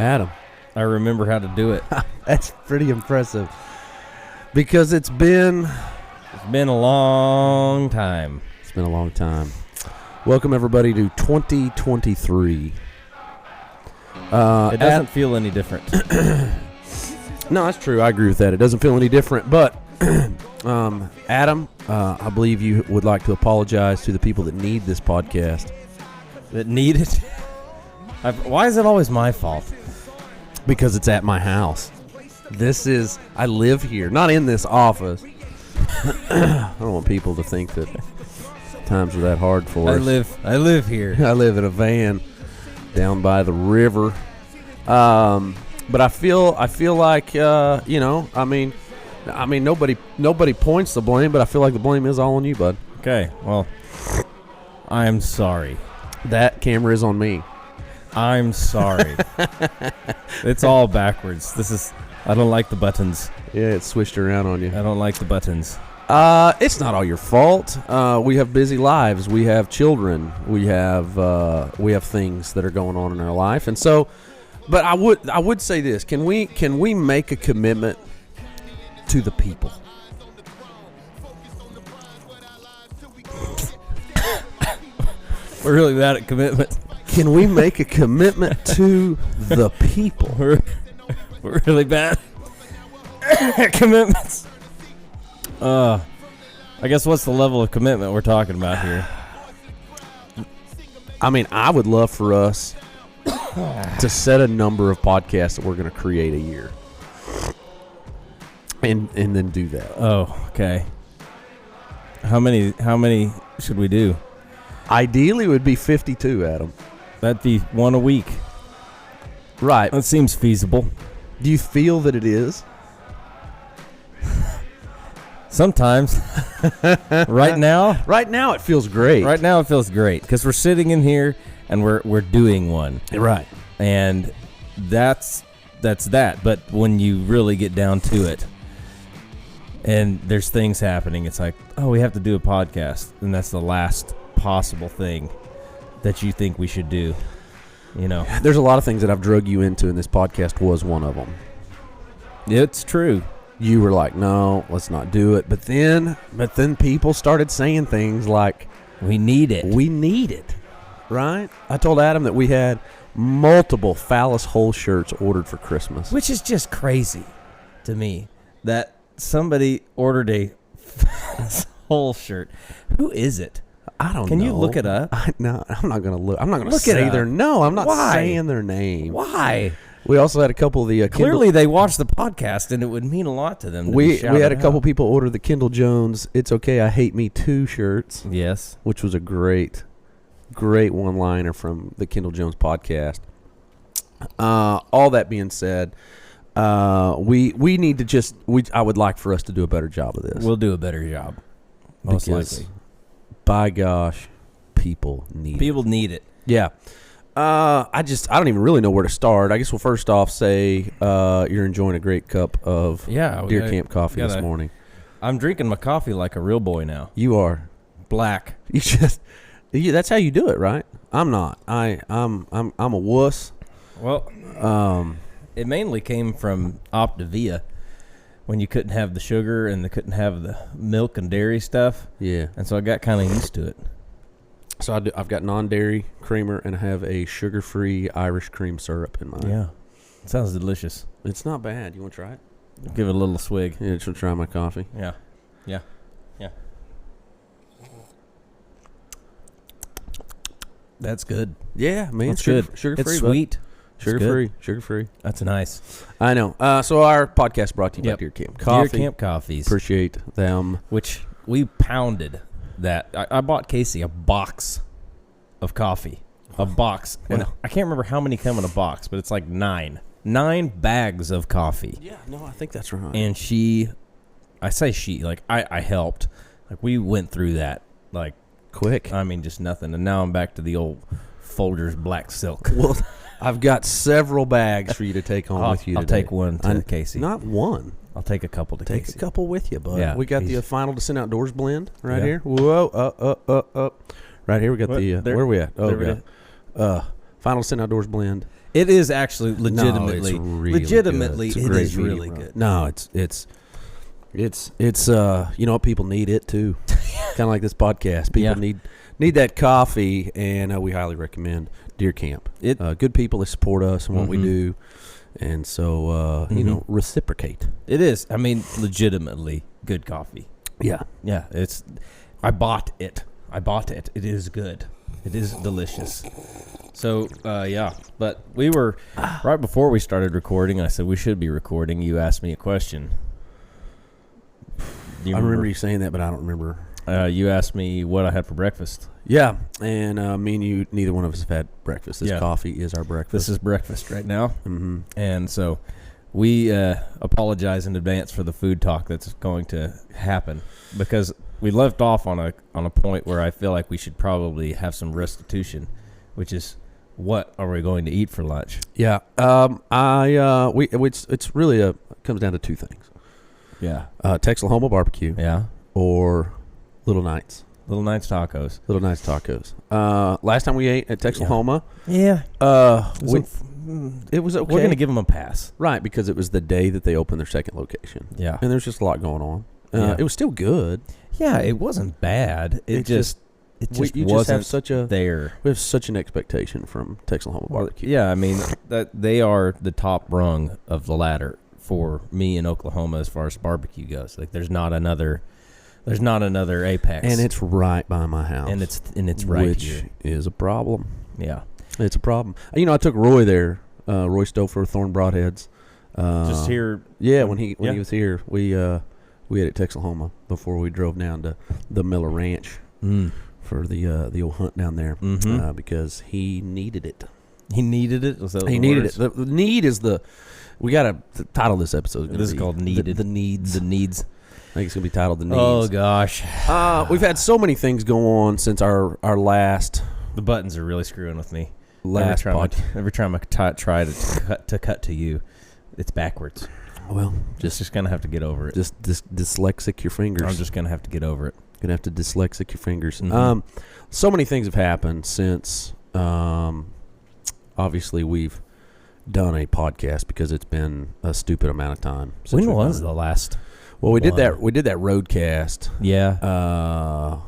Adam. I remember how to do it. That's pretty impressive. Because it's been a long time. It's been a long time. Welcome, everybody, to 2023. It doesn't feel any different. No, that's true. I agree with that. It doesn't feel any different. But, Adam, I believe you would like to apologize to the people that need this podcast. That need it? Why is it always my fault? Because it's at my house. I live here, not in this office. I don't want people to think that times are that hard for us. I live here. I live in a van down by the river. But I feel like nobody points the blame, but I feel like the blame is all on you, bud. Okay, well, I am sorry. That camera is on me. I'm sorry. It's all backwards. I don't like the buttons. Yeah, it switched around on you. I don't like the buttons. It's not all your fault. We have busy lives. We have children. We have things that are going on in our life, and so. But I would say this: Can we make a commitment to the people? We're really bad at commitment. Can we make a commitment to the people? We're really bad at commitments. I guess what's the level of commitment we're talking about here? I mean, I would love for us to set a number of podcasts that we're going to create a year, and then do that. Oh, okay. How many should we do? Ideally, it would be 52, Adam. That'd be one a week. Right. That seems feasible. Do you feel that it is? Sometimes. Right now, it feels great. Right now it feels great because we're sitting in here and we're doing one. Right. And that's that. But when you really get down to it and there's things happening, it's like, oh, we have to do a podcast, and that's the last possible thing that you think we should do. You know, there's a lot of things that I've drug you into, and this podcast was one of them. It's true. You were like, no, let's not do it. But then people started saying things like, we need it. Right? I told Adam that we had multiple phallus hole shirts ordered for Christmas. Which is just crazy to me that somebody ordered a phallus hole shirt. Who is it? I don't know. Can you look it up? No, I'm not going to look. I'm not going to say their no. I'm not saying their name. Why? We also had a couple of the clearly they watched the podcast, and it would mean a lot to them. We had a couple people order the Kendall Jones "It's Okay, I Hate Me Too" shirts. Yes, which was a great one-liner from the Kendall Jones podcast. All that being said, we need to I would like for us to do a better job of this. We'll do a better job, most likely. By gosh, people need it. Yeah. I don't even really know where to start. I guess we'll first off say you're enjoying a great cup of Deer Camp coffee this morning. I'm drinking my coffee like a real boy now. You are black. That's how you do it, right? I'm not. I'm a wuss. Well, it mainly came from Optavia when you couldn't have the sugar and they couldn't have the milk and dairy stuff. Yeah. And so I got kind of used to it. So I've got non-dairy creamer, and I have a sugar-free Irish cream syrup in mine. Yeah. It sounds delicious. It's not bad. You want to try it? Give it a little swig. Yeah, just try my coffee. Yeah. That's good. Yeah, man. It's good. Sugar-free. It's sweet. Sugar-free. That's nice. I know. So our podcast brought to you by Deer Camp Coffee. Deer Camp Coffees. Appreciate them. Which we pounded that. I bought Casey a box of coffee. A box. And I can't remember how many come in a box, but it's like 9. 9 bags of coffee. Yeah, no, I think that's right. And I helped. Like, we went through that, like, quick. I mean, just nothing. And now I'm back to the old Folgers black silk. Well, I've got several bags for you to take home with you today. I'll take one to Casey. Not one. I'll take a couple to Casey. Take a couple with you, bud. Yeah, we got the Final Descent Outdoors blend here. Whoa, up. Right here we got where are we at? Oh, God. Final Sin Outdoors blend. It is actually legitimately, No, it's really legitimately, good. It's a it great is really medium rare. good. No, it's you know what, people need it too. Kind of like this podcast. People need that coffee, and we highly recommend Deer Camp. Good people that support us and what we do, and so you know, reciprocate. It is. I mean, legitimately good coffee. Yeah. I bought it. It is good. It is delicious. So, but we were, right before we started recording, I said we should be recording. You asked me a question. I remember you saying that, but I don't remember. You asked me what I had for breakfast. Yeah, and me and you, neither one of us have had breakfast. This coffee is our breakfast. This is breakfast right now. Mm-hmm. And so we apologize in advance for the food talk that's going to happen, because we left off on a point where I feel like we should probably have some restitution, which is, what are we going to eat for lunch? Yeah. It's really it comes down to two things. Yeah. Texalhoma barbecue. Yeah. Or Little Knights. Little Knights tacos. Little Knights tacos. Last time we ate at Texalhoma. Yeah. It was okay. We're going to give them a pass. Right, because it was the day that they opened their second location. Yeah. And there's just a lot going on. It was still good. Yeah, it wasn't bad. It just you wasn't have such a there. We have such an expectation from Texalhoma barbecue. Yeah, I mean, that they are the top rung of the ladder for me in Oklahoma as far as barbecue goes. Like, there's not another apex, and it's right by my house, and it's right which here. Is a problem. Yeah, it's a problem. You know, I took Roy there, Roy Stouffer, Thorn Broadheads. Just here. Yeah, when he was here, we had at Texalhoma before we drove down to the Miller Ranch for the old hunt down there, because he needed it. He needed it. Was that he needed it. The need is the. We got to title this episode. This is called Needed. The Needs. The Needs. I think it's going to be titled The Needs. Oh, gosh. We've had so many things go on since our last. The buttons are really screwing with me. Every time I try to cut to you, it's backwards. Well, just going to have to get over it. Just dyslexic your fingers. I'm just going to have to get over it. Going to have to dyslexic your fingers. So many things have happened since, obviously, we've done a podcast, because it's been a stupid amount of time. When was the last? Well, we did that roadcast. Yeah.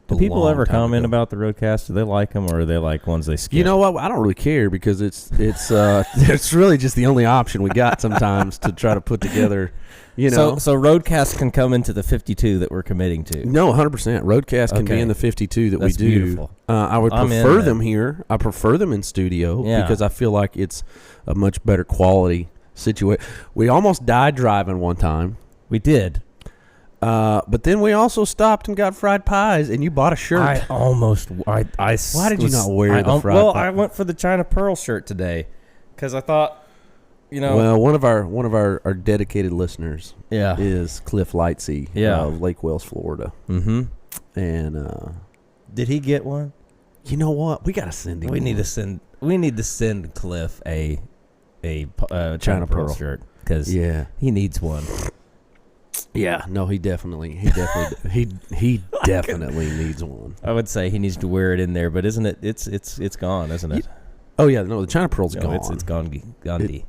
Do people ever comment about the roadcast? Do they like them, or are they like ones they skip? You know what? I don't really care, because it's it's really just the only option we got sometimes to try to put together. You know, so roadcast can come into the 52 that we're committing to. No, 100%. Roadcast can be in the 52 that we do. Beautiful. I would prefer them here. I prefer them in studio because I feel like it's a much better quality situation. We almost died driving one time. We did. But then we also stopped and got fried pies, and you bought a shirt. Why did you not wear the fried pie? I went for the China Pearl shirt today because I thought, you know. Well, one of our dedicated listeners Yeah. is Cliff Lightsey of Lake Wales, Florida. Mm-hmm. And did he get one? You know what? We got to send him. We need to send Cliff a China Pearl shirt because he needs one. Yeah, no, he definitely he definitely needs one. I would say he needs to wear it in there, but isn't it? It's gone, isn't it? Oh yeah, no, the China Pearl's gone. It's gone.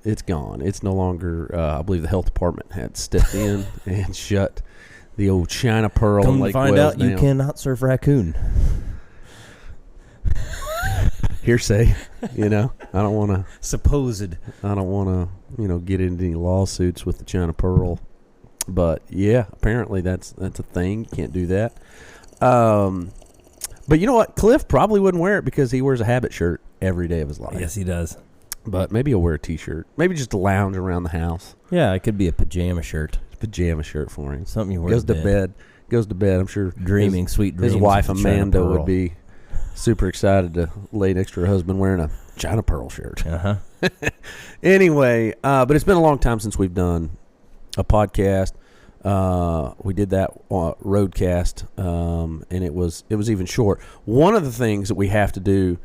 It's gone. It's no longer. I believe the health department had stepped in and shut the old China Pearl. Come Lake to find Wales out, down. you cannot serve raccoon. Hearsay, you know. I don't want to. Supposed. I don't want to, get into any lawsuits with the China Pearl. But yeah, apparently that's a thing. You can't do that. But you know what? Cliff probably wouldn't wear it because he wears a habit shirt every day of his life. Yes, he does. But maybe he'll wear a T-shirt. Maybe just to lounge around the house. Yeah, it could be a pajama shirt. Pajama shirt for him. Something you wear. Goes to bed. I'm sure. Dreaming, sweet dreams. His wife Amanda would be super excited to lay next to her husband wearing a China Pearl shirt. Anyway, but it's been a long time since we've done a podcast. We did that roadcast, and it was even short. One of the things that we have to do,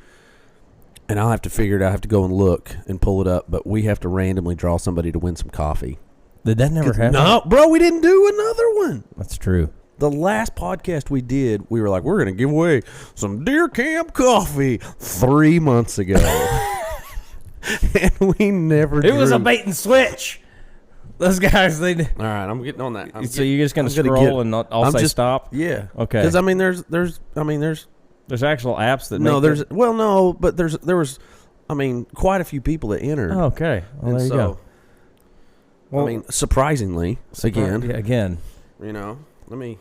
and I'll have to figure it out, I have to go and look and pull it up, but we have to randomly draw somebody to win some coffee. Did that never happen? No, bro, we didn't do another one. That's true. The last podcast we did, we were like, we're going to give away some Deer Camp coffee 3 months ago. And we never It was a drew. bait and switch. Those guys, they. All right, I'm getting on that. You're just gonna scroll and I'll say stop. Yeah. Okay. Because there's actual apps that no, make there's it. well, no, but there was, quite a few people that entered. Oh, okay. Well, and there you so, go. Well, surprisingly, again, let me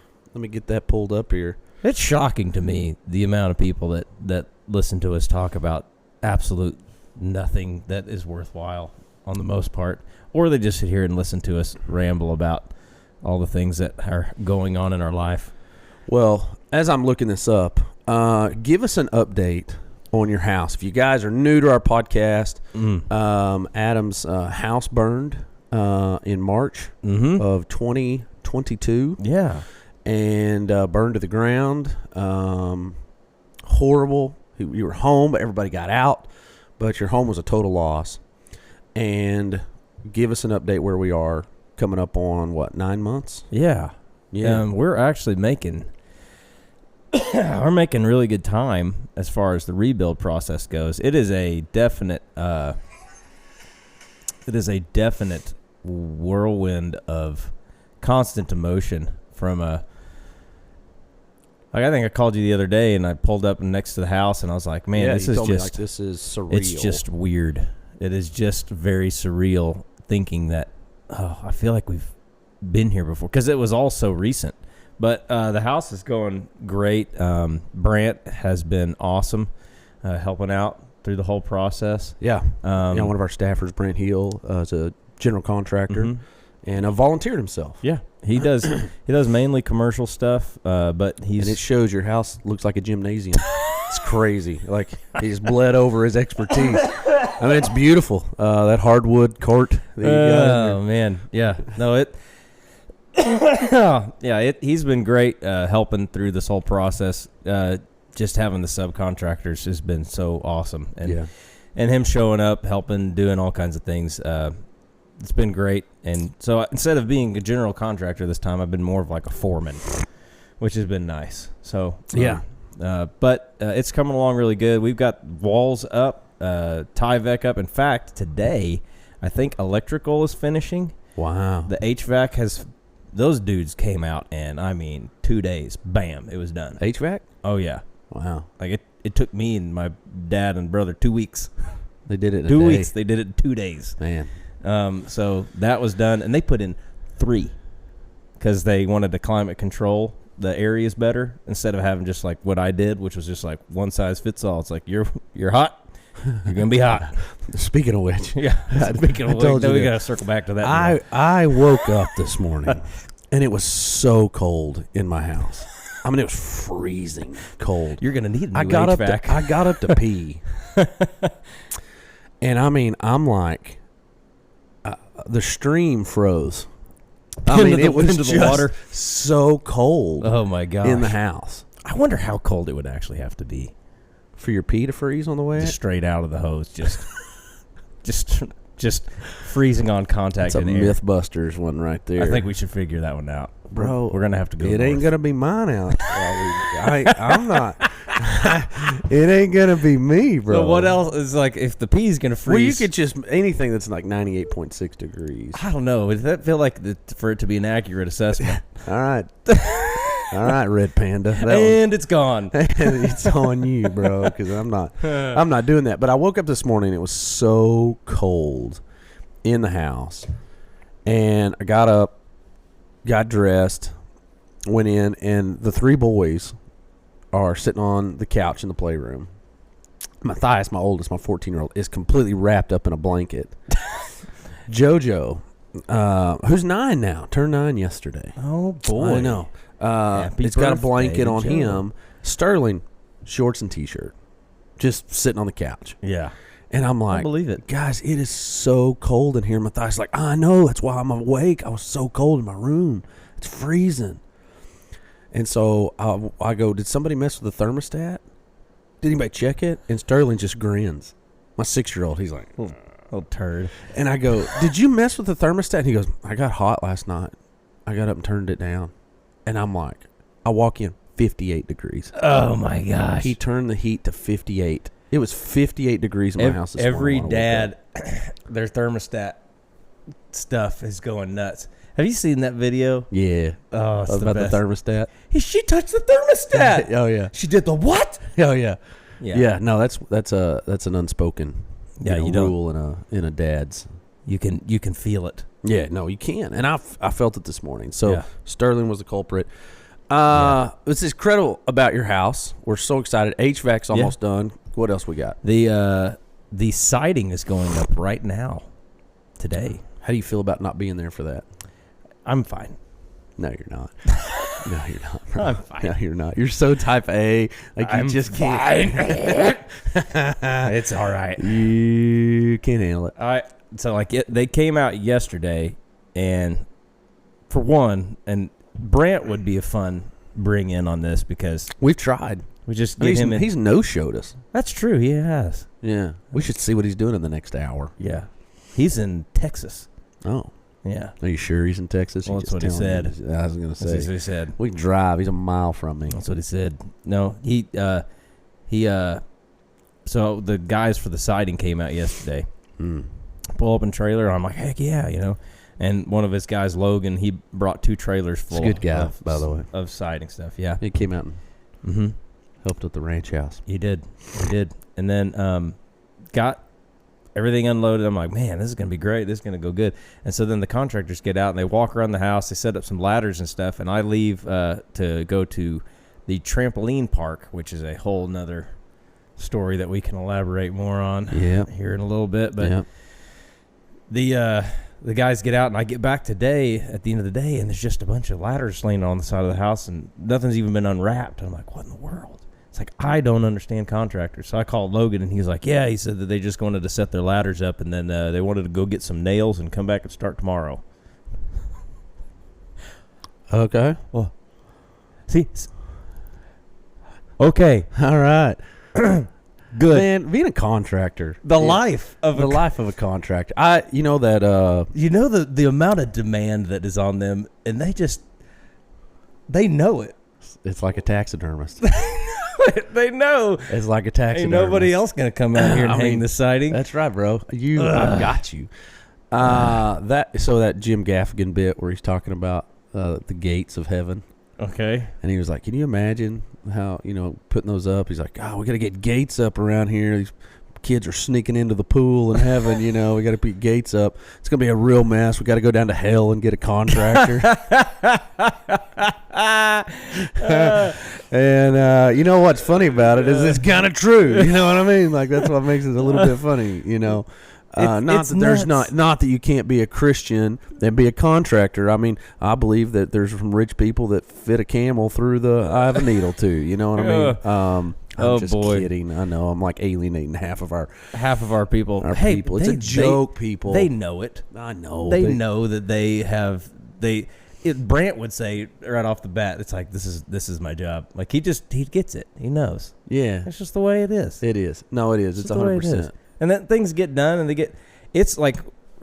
get that pulled up here. it's shocking to me the amount of people that listen to us talk about absolute nothing that is worthwhile on the most part, or they just sit here and listen to us ramble about all the things that are going on in our life. Well, as I'm looking this up, give us an update on your house. If you guys are new to our podcast, Adam's house burned in March of 2022. Yeah. And burned to the ground. Horrible. You were home, but everybody got out. But your home was a total loss. And give us an update where we are coming up on, 9 months? Yeah. Yeah. We're actually making really good time as far as the rebuild process goes. It is a definite whirlwind of constant emotion from I think I called you the other day and I pulled up next to the house and I was like, man, this is just this is surreal. It's just weird. It is just very surreal thinking that, I feel like we've been here before because it was all so recent. But the house is going great. Brant has been awesome helping out through the whole process. Yeah. One of our staffers, Brent Heel, is a general contractor and volunteered himself. Yeah, he does. He does mainly commercial stuff, but and it shows your house looks like a gymnasium. It's crazy. Like he's bled over his expertise. I mean, it's beautiful. That hardwood court. That you got. Oh man, yeah. No, it. He's been great helping through this whole process. Just having the subcontractors has been so awesome, and him showing up, helping, doing all kinds of things. It's been great. And so instead of being a general contractor this time, I've been more of like a foreman, which has been nice. So but it's coming along really good. We've got walls up, Tyvek up. In fact, today I think electrical is finishing. Wow. The HVAC has. Those dudes came out and 2 days, bam, it was done. HVAC? Oh yeah. Wow. Like it took me and my dad and brother 2 weeks. They did it in 2 a day. weeks. They did it in 2 days. Man. So that was done, and they put in 3 because they wanted to climate control the areas better instead of having just like what I did, which was just like one size fits all. It's like you're hot, you're gonna be hot. Speaking of which, Speaking of which, we gotta circle back to that. I woke up this morning, and it was so cold in my house. I mean, it was freezing cold. You're gonna need a new I got HVAC. I got up to pee, and I'm like, the stream froze. It was into the water. So cold. Oh my gosh. In the house. I wonder how cold it would actually have to be for your pee to freeze on the way. Just straight out of the hose, just freezing on contact That's in a air. Mythbusters one right there. I think we should figure that one out, bro. We're gonna have to go. It north. ain't gonna be mine out. I'm not. It ain't gonna be me, bro. So what else is like if the pee's gonna freeze? Well, you could just anything that's like 98.6 degrees. I don't know. Does that feel like for it to be an accurate assessment? All right. All right, Red Panda. It's gone. It's on you, bro, because I'm not doing that. But I woke up this morning. It was so cold in the house, and I got up, got dressed, went in, and the 3 boys are sitting on the couch in the playroom. Matthias, my oldest, my 14-year-old, is completely wrapped up in a blanket. JoJo, who's 9 now, turned 9 yesterday. Oh boy, I know. Happy it's got a birthday blanket to on Joe. him. Sterling, shorts and T-shirt, just sitting on the couch. Yeah. And I'm like, I believe it. Guys, it is so cold in here. Matthias like, I know. That's why I'm awake. I was so cold in my room. It's freezing. And so I go, did somebody mess with the thermostat? Did anybody check it? And Sterling just grins. My 6-year-old, he's like, Little turd. And I go, did you mess with the thermostat? And he goes, I got hot last night. I got up and turned it down. And I'm like, I walk in, 58 degrees. Oh, my gosh. He turned the heat to 58 It was 58 degrees in my house this Every morning when I woke dad, their thermostat stuff is going nuts. Have you seen that video? Yeah. Oh, it's about best. the thermostat. She touched the thermostat. Oh yeah. She did the what? Oh yeah. Yeah. Yeah. No, that's an unspoken You don't. rule in a dad's. You can feel it. Yeah. No, you can. And I felt it this morning. So Yeah. Sterling was the culprit. This is incredible about your house. We're so excited. HVAC's almost done. What else we got? The siding is going up right now, today. How do you feel about not being there for that? I'm fine. No, you're not. No, you're not. Bro. I'm fine. No, you're not. You're so type A. Like you I'm just can't. It's all right. You can't handle it. They came out yesterday, and for one, and Brant would be a fun bring in on this because We've tried. we just get him in. He's no-showed us. That's true. He has. Yeah. We should see what he's doing in the next hour. Yeah. He's in Texas. Oh. Yeah. Are you sure he's in Texas? Well, You that's just what he telling said. me? I was going to That's what say. he said. We can drive. He's a mile from me. That's what he said. No, so the guys for the siding came out yesterday. Pull up in trailer. I'm like, heck yeah, And one of his guys, Logan, he brought 2 trailers full. He's a good guy, by the way. Of siding stuff. Yeah. He came out and Mm-hmm. helped at the ranch house. He did. And then got everything unloaded. I'm like, man, this is going to be great. This is going to go good. And so then the contractors get out and they walk around the house. They set up some ladders and stuff. And I leave to go to the trampoline park, which is a whole nother story that we can elaborate more on here in a little bit. But the guys get out and I get back today at the end of the day and there's just a bunch of ladders laying on the side of the house and nothing's even been unwrapped. And I'm like, what in the world? It's like, I don't understand contractors. So I called Logan, and he's like, yeah, he said that they just wanted to set their ladders up, and then they wanted to go get some nails and come back and start tomorrow. Okay. Well, see? Okay. All right. Good. Man, being a contractor. The life of a contractor. You know the amount of demand that is on them, and they know it. It's like a taxidermist. They know. It's like a taxidermist. Ain't nobody else going to come out here and hang the siding. That's right, bro. I've got you. That Jim Gaffigan bit where he's talking about the gates of heaven. Okay. And he was like, can you imagine how, putting those up? He's like, we got to get gates up around here. These kids are sneaking into the pool in heaven, we got to put gates up. It's going to be a real mess. We got to go down to hell and get a contractor. And you know what's funny about it is it's kind of true. You know what I mean? Like, that's what makes it a little bit funny, not that you can't be a Christian and be a contractor. I mean, I believe that there's some rich people that fit a camel through the eye of a needle too. You know what I mean? I'm just kidding. I know. I'm like alienating half of our people. People. It's a joke, people. They know it. I know. They know that they have. Brant would say right off the bat, it's like, this is my job. Like, he gets it. He knows. Yeah. It's just the way it is. It is. No, it is. It's 100%. And then things get done, and it's like,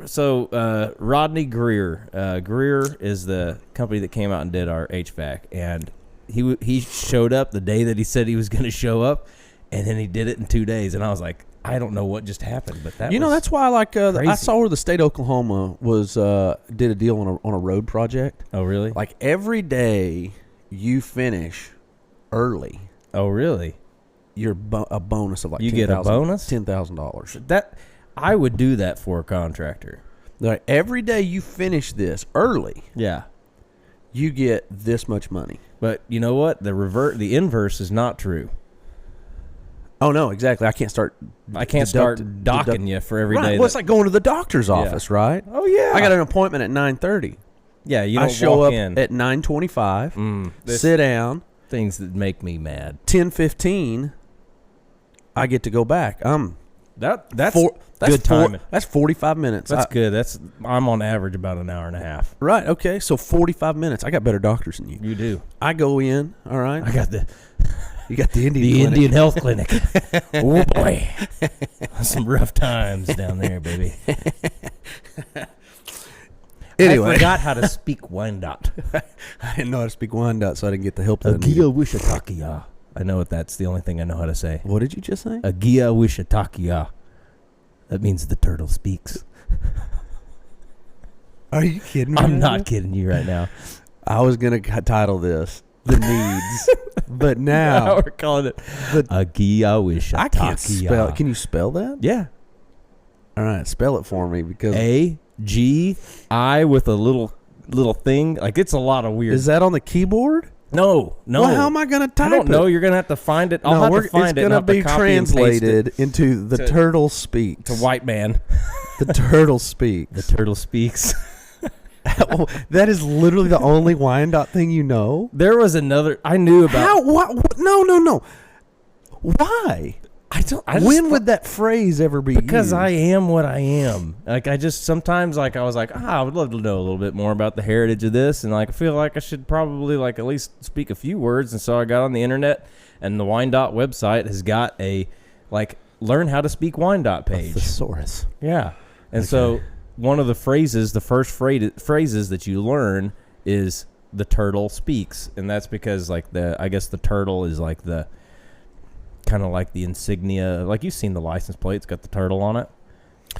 so Rodney Greer. Greer is the company that came out and did our HVAC, and he showed up the day that he said he was going to show up, and then he did it in 2 days, and I was like, I don't know what just happened, but that's why I saw where the state of Oklahoma was did a deal on a road project. Oh, really? Like, every day you finish early. Oh, really? You're a bonus of like you get a bonus $10,000. That I would do that for a contractor. Like, every day you finish this early, you get this much money. But you know what? The inverse is not true. Oh no, exactly. I can't start docking you for every day. Well, it's like going to the doctor's office, right? Oh yeah. I got an appointment at 9:30. Yeah, you don't I show walk up in at 9:25. Sit down. Things that make me mad. 10:15. I get to go back. That's good timing. That's 45 minutes. That's good. I'm on average about an hour and a half. Right. Okay. So 45 minutes. I got better doctors than you. You do. I go in. All right. I got You got the Indian Health Clinic. Oh boy, some rough times down there, baby. Anyway, I forgot how to speak Wyandotte. I didn't know how to speak Wyandotte, so I didn't get the help. Agia Wishatakia. I know what that's the only thing I know how to say. What did you just say? Agia Wishatakia. That means the turtle speaks. Are you kidding me? I'm not kidding you right now. I was going to title this The Needs, but now we're calling it Agia Wishatakia. I can't spell. Can you spell that? Yeah. All right, spell it for me because A-G-I with a little thing. Like, it's a lot of weird. Is that on the keyboard? No. Well, how am I going to type it? I don't know. You're going to have to find it. I'll have to find it. It's going to be translated into the turtle speaks. To white man. The turtle speaks. The turtle speaks. That is literally the only Wyandotte thing you know? There was another I knew about. How? What? No. Why? When would that phrase ever be because used? I am what I am. Like, I just sometimes, like, I was like, I would love to know a little bit more about the heritage of this, and like I feel like I should probably like at least speak a few words. And so I got on the internet, and the Wyandotte website has got a like learn how to speak Wyandotte page. A thesaurus. Yeah, and so one of the phrases, the first phrases that you learn is the turtle speaks, and that's because like I guess the turtle is like the kind of like the insignia, like you've seen the license plate. It's got the turtle on it.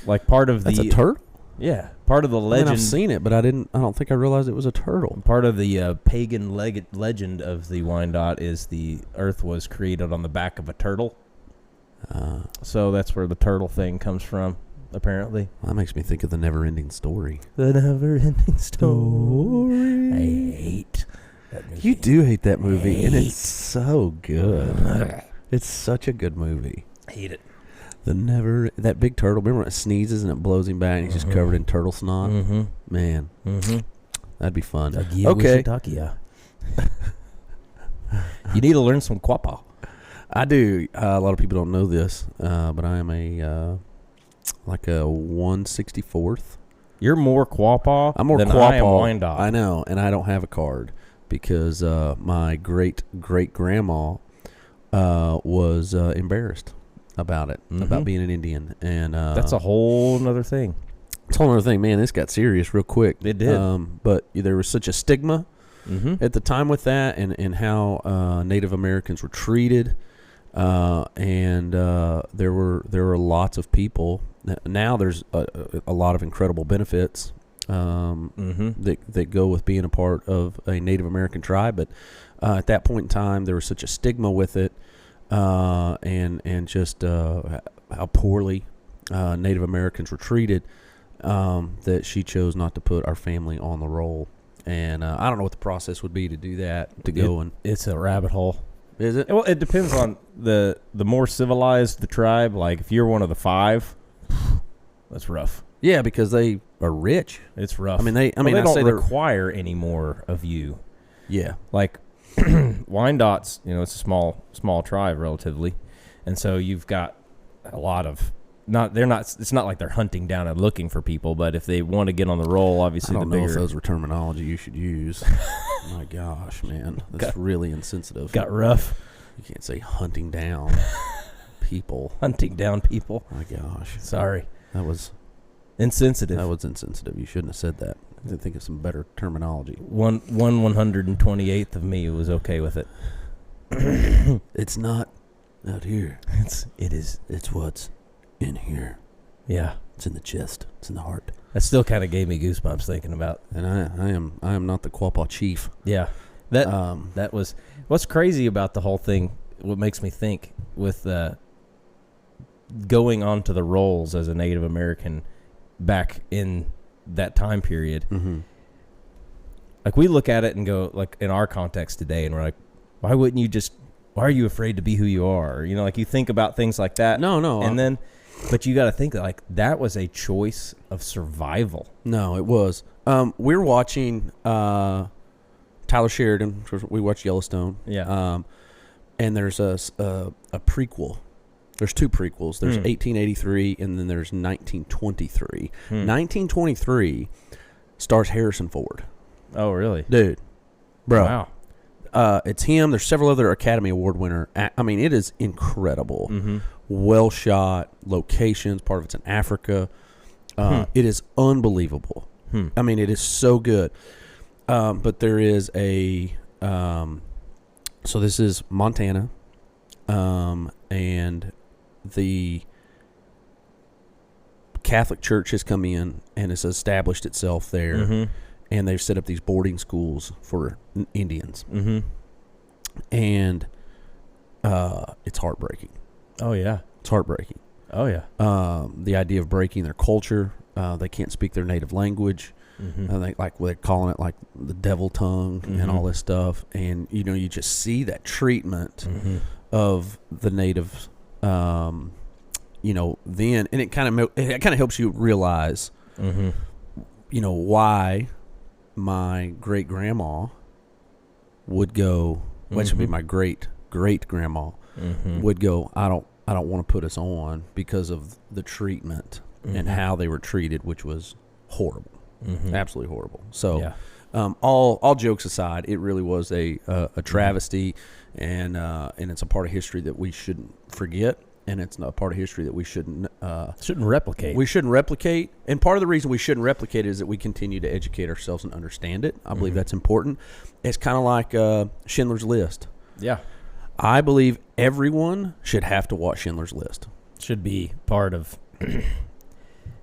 Like part of That's a turtle? Yeah, part of the legend. I've seen it, but I don't think I realized it was a turtle. Part of the pagan legend of the Wyandotte is the earth was created on the back of a turtle. So that's where the turtle thing comes from, apparently. That makes me think of the Never-Ending Story. The Never-Ending Story. I hate that movie. You do hate that movie, and it's so good. It's such a good movie. I hate it. That big turtle, remember when it sneezes and it blows him back and he's just covered in turtle snot? Mm-hmm. Man, that'd be fun. Okay. You need to learn some Quapaw. I do. A lot of people don't know this, but I am like a 1/64th. You're more Quapaw than I am Wyandotte. I know, and I don't have a card because my great-great-grandma was embarrassed about it, about being an Indian, and that's a whole nother thing. It's a whole other thing, man. This got serious real quick. It did. But there was such a stigma at the time with that, and how Native Americans were treated, and there were lots of people. Now there's a lot of incredible benefits that go with being a part of a Native American tribe, but at that point in time, there was such a stigma with it, and just how poorly Native Americans were treated, that she chose not to put our family on the roll. And I don't know what the process would be to do that, It's a rabbit hole. Is it? Well, it depends on the more civilized the tribe. Like, if you're one of the 5, that's rough. Yeah, because they are rich. It's rough. I mean, they don't require any more of you. Yeah. Like, Wyandottes, it's a small tribe relatively, and so you've got a lot of it's not like they're hunting down and looking for people, but if they want to get on the roll, obviously I don't know if those were terminology you should use. My gosh, man, that's really insensitive. Got rough. You can't say hunting down people. Hunting down people. My gosh, sorry, that was insensitive. That was insensitive. You shouldn't have said that. I didn't think of some better terminology. 1/128th of me was okay with it. It's not out here. It is. It's what's in here. Yeah. It's in the chest. It's in the heart. That still kind of gave me goosebumps thinking about. And I am not the Quapaw chief. Yeah. That was what's crazy about the whole thing. What makes me think with going onto the rolls as a Native American back in that time period. Mm-hmm. Like, we look at it and go, like, in our context today, and we're like, why are you afraid to be who you are? Like, you think about things like that. No. And but you got to think that, like, that was a choice of survival. No, it was. We're watching Tyler Sheridan. We watched Yellowstone. Yeah. And there's a prequel. There's 2 prequels. There's 1883 and then there's 1923. 1923 stars Harrison Ford. Oh, really? Dude. Bro. Wow. It's him. There's several other Academy Award winner. I mean, it is incredible. Mm-hmm. Well shot. Locations. Part of it's in Africa. It is unbelievable. I mean, it is so good. But there is so this is Montana. and the Catholic Church has come in and has established itself there, Mm-hmm. and they've set up these boarding schools for Indians, Mm-hmm. and it's heartbreaking. Oh yeah. It's heartbreaking. Oh yeah. The idea of breaking their culture. They can't speak their native language. Mm-hmm. They're calling it like the devil tongue and all this stuff. And, you just see that treatment Mm-hmm. of the natives, then, and it kind of helps you realize, Mm-hmm. Why my great grandma would go, which would be my great grandma Mm-hmm. would go, I don't want to put us on because of the treatment and how they were treated, which was horrible. Mm-hmm. Absolutely horrible. So, Yeah. all jokes aside, it really was a travesty, and it's a part of history that we shouldn't forget, and it's a part of history that we shouldn't replicate. We shouldn't replicate. And part of the reason we shouldn't replicate is that we continue to educate ourselves and understand it. I believe that's important. It's kind of like Schindler's List. Yeah. I believe everyone should have to watch Schindler's List. Should be part of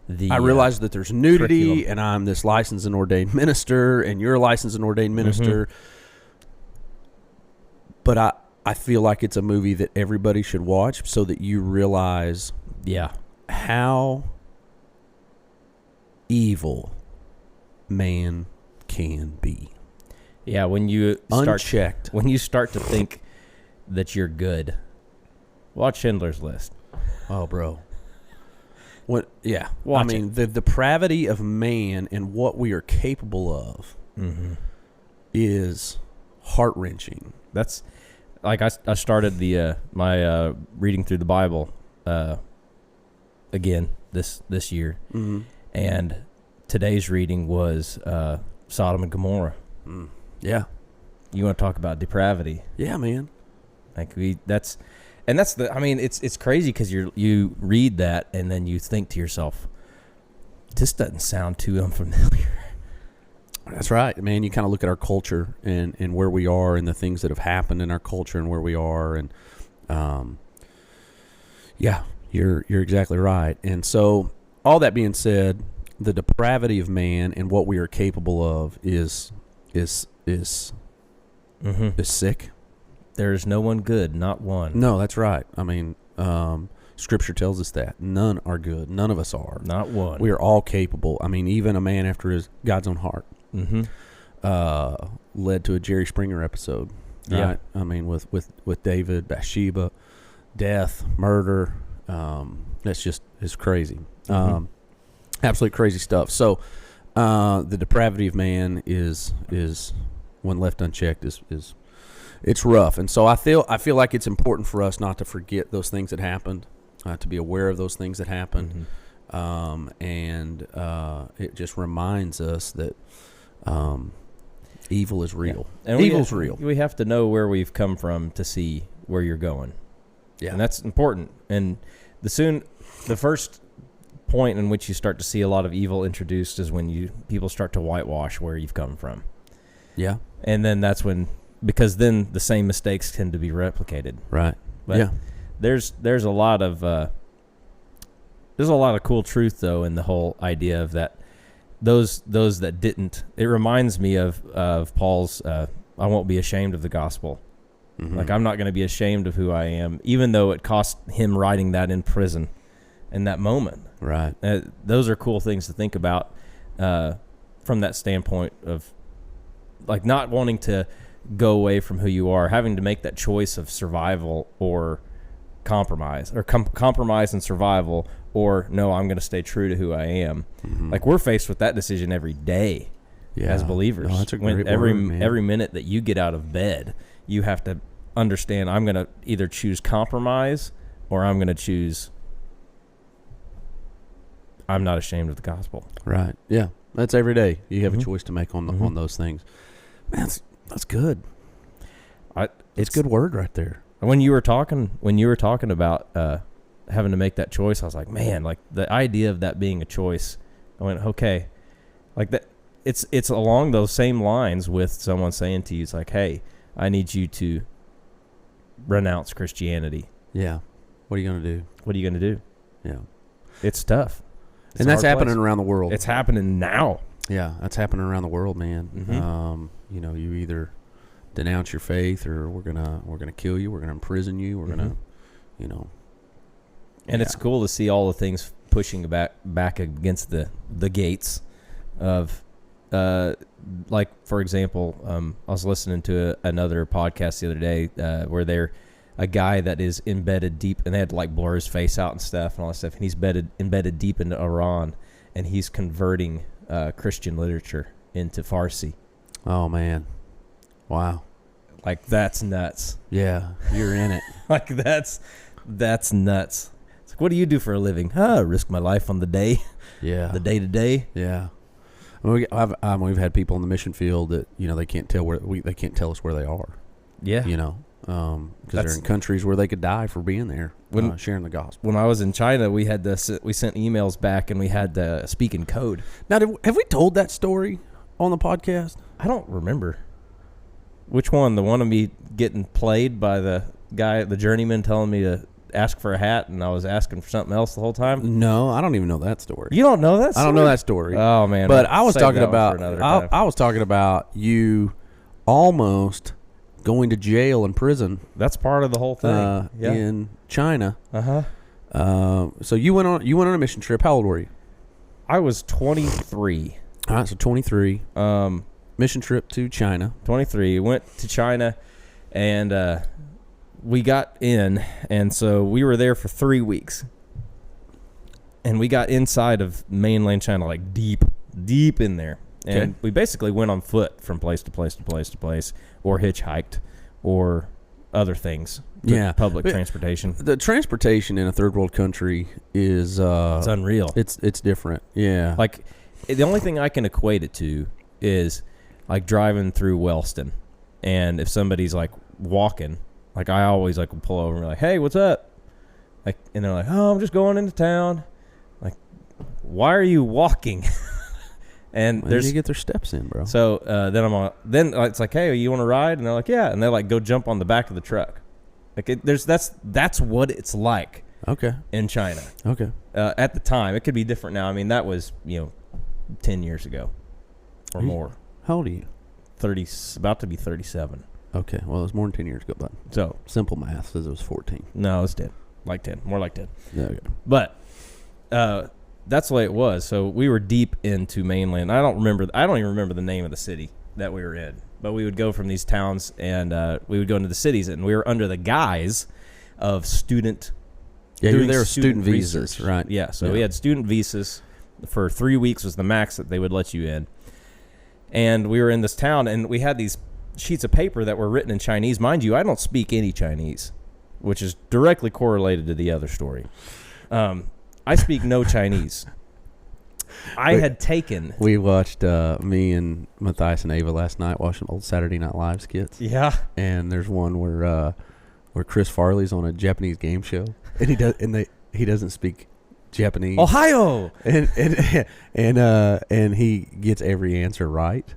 the. I realize that there's nudity, curriculum. and I'm this licensed and ordained minister, and you're a licensed and ordained minister. But I feel like it's a movie that everybody should watch so that you realize how evil man can be. Yeah, when you Unchecked. when you start to think that you're good, watch Schindler's List. Oh, bro. What? Yeah. Watch the depravity of man and what we are capable of is heart-wrenching. That's like I started the my reading through the Bible again this year, and today's reading was Sodom and Gomorrah. Yeah. You want to talk about depravity? Yeah, man. Like that's the. I mean, it's crazy because you read that and then you think to yourself, this doesn't sound too unfamiliar. That's right, man. You kind of look at our culture and where we are and the things that have happened in our culture and where we are, and you're exactly right. And so, all that being said, the depravity of man and what we are capable of is sick. There is no one good, not one. No, that's right. I mean, Scripture tells us that none are good. None of us are. Not one. We are all capable. I mean, even a man after God's own heart. Led to a Jerry Springer episode. Right? Yeah. I mean, with David, Bathsheba, death, murder. It's crazy. Absolutely crazy stuff. So, the depravity of man is when left unchecked is it's rough. And so I feel like it's important for us not to forget those things that happened, to be aware of those things that happened. And it just reminds us that evil is real. Yeah. And Evil's real. We have to know where we've come from to see where you're going. Yeah. And that's important. And the first point in which you start to see a lot of evil introduced is when people start to whitewash where you've come from. Yeah. And then that's when, because then the same mistakes tend to be replicated. Right. But yeah. There's a lot of cool truth though in the whole idea of that. Those that didn't. It reminds me of Paul's. I won't be ashamed of the gospel. Like I'm not going to be ashamed of who I am, even though it cost him writing that in prison, in that moment. Right. Those are cool things to think about from that standpoint of like not wanting to go away from who you are, having to make that choice of survival or compromise, or compromise and survival, or no, I'm going to stay true to who I am. Like we're faced with that decision every day as believers. No, that's a great word, man. Every minute that you get out of bed, you have to understand I'm going to either choose compromise or I'm going to choose I'm not ashamed of the gospel. Right. Yeah. That's every day. You have a choice to make on those things. Man, that's good. It's a good word right there. When you were talking about having to make that choice, I was like, man, like the idea of that being a choice. I went, okay, like that. It's along those same lines with someone saying to you, it's like, hey, I need you to renounce Christianity. Yeah. What are you going to do? What are you going to do? Yeah. It's tough. It's and that's happening around the world. It's happening now. Yeah, that's happening around the world, man. Mm-hmm. You either denounce your faith, or we're gonna kill you. We're gonna imprison you. We're gonna, And it's cool to see all the things pushing back against the gates of, like, for example, I was listening to another podcast the other day where they're a guy that is embedded deep, and they had to like blur his face out and stuff and all that stuff, and he's embedded deep into Iran, and he's converting Christian literature into Farsi. Oh man, wow! Like, that's nuts. Yeah, you're in it. Like, that's nuts. It's like, what do you do for a living? I risk my life on the day. Yeah, the day to day. Yeah. We've had people in the mission field that they can't tell they can't tell us where they are. Yeah, because they're in countries where they could die for being there, sharing the gospel. When I was in China, we sent emails back, and we had to speak in code. Now, have we told that story on the podcast? I don't remember. Which one? The one of me getting played by the guy, the journeyman, telling me to ask for a hat, and I was asking for something else the whole time? No, I don't even know that story. You don't know that story? I don't know that story. Oh, man. But I was talking about I was talking about you almost going to jail and prison. That's part of the whole thing. In China. Uh-huh. So you went on a mission trip. How old were you? I was 23. All right, so 23. Mission trip to China. 23. Went to China, and we got in, and so we were there for 3 weeks. And we got inside of mainland China, like deep in there. And we basically went on foot from place to place to place to place, or hitchhiked, or other things. Yeah, public transportation. The transportation in a third world country is it's unreal. It's different. Yeah, like the only thing I can equate it to is like driving through Wellston, and if somebody's like walking, like I always like will pull over and be like, "Hey, what's up?" Like, and they're like, "Oh, I'm just going into town." Like, why are you walking? And you get their steps in, bro. So then it's like, hey, you want to ride? And they're like, yeah. And they like go jump on the back of the truck. Like that's what it's like. Okay. In China. Okay. At the time, it could be different now. I mean, that was 10 years ago or more. How old are you? 30, about to be 37. Okay. Well, it was more than 10 years ago, bud. So simple math says it was 14. No, it's 10. Like 10. More like 10. Yeah. Okay. But that's the way it was. So we were deep into mainland. I don't even remember the name of the city that we were in. But we would go from these towns, and we would go into the cities, and we were under the guise of student. Yeah, you were there with student visas, right? Yeah. So we had student visas for 3 weeks was the max that they would let you in. And we were in this town, and we had these sheets of paper that were written in Chinese. Mind you, I don't speak any Chinese, which is directly correlated to the other story. I speak no Chinese. We watched me and Matthias and Ava last night watching old Saturday Night Live skits. Yeah. And there's one where Chris Farley's on a Japanese game show, and he doesn't speak Japanese. Ohio. And he gets every answer right.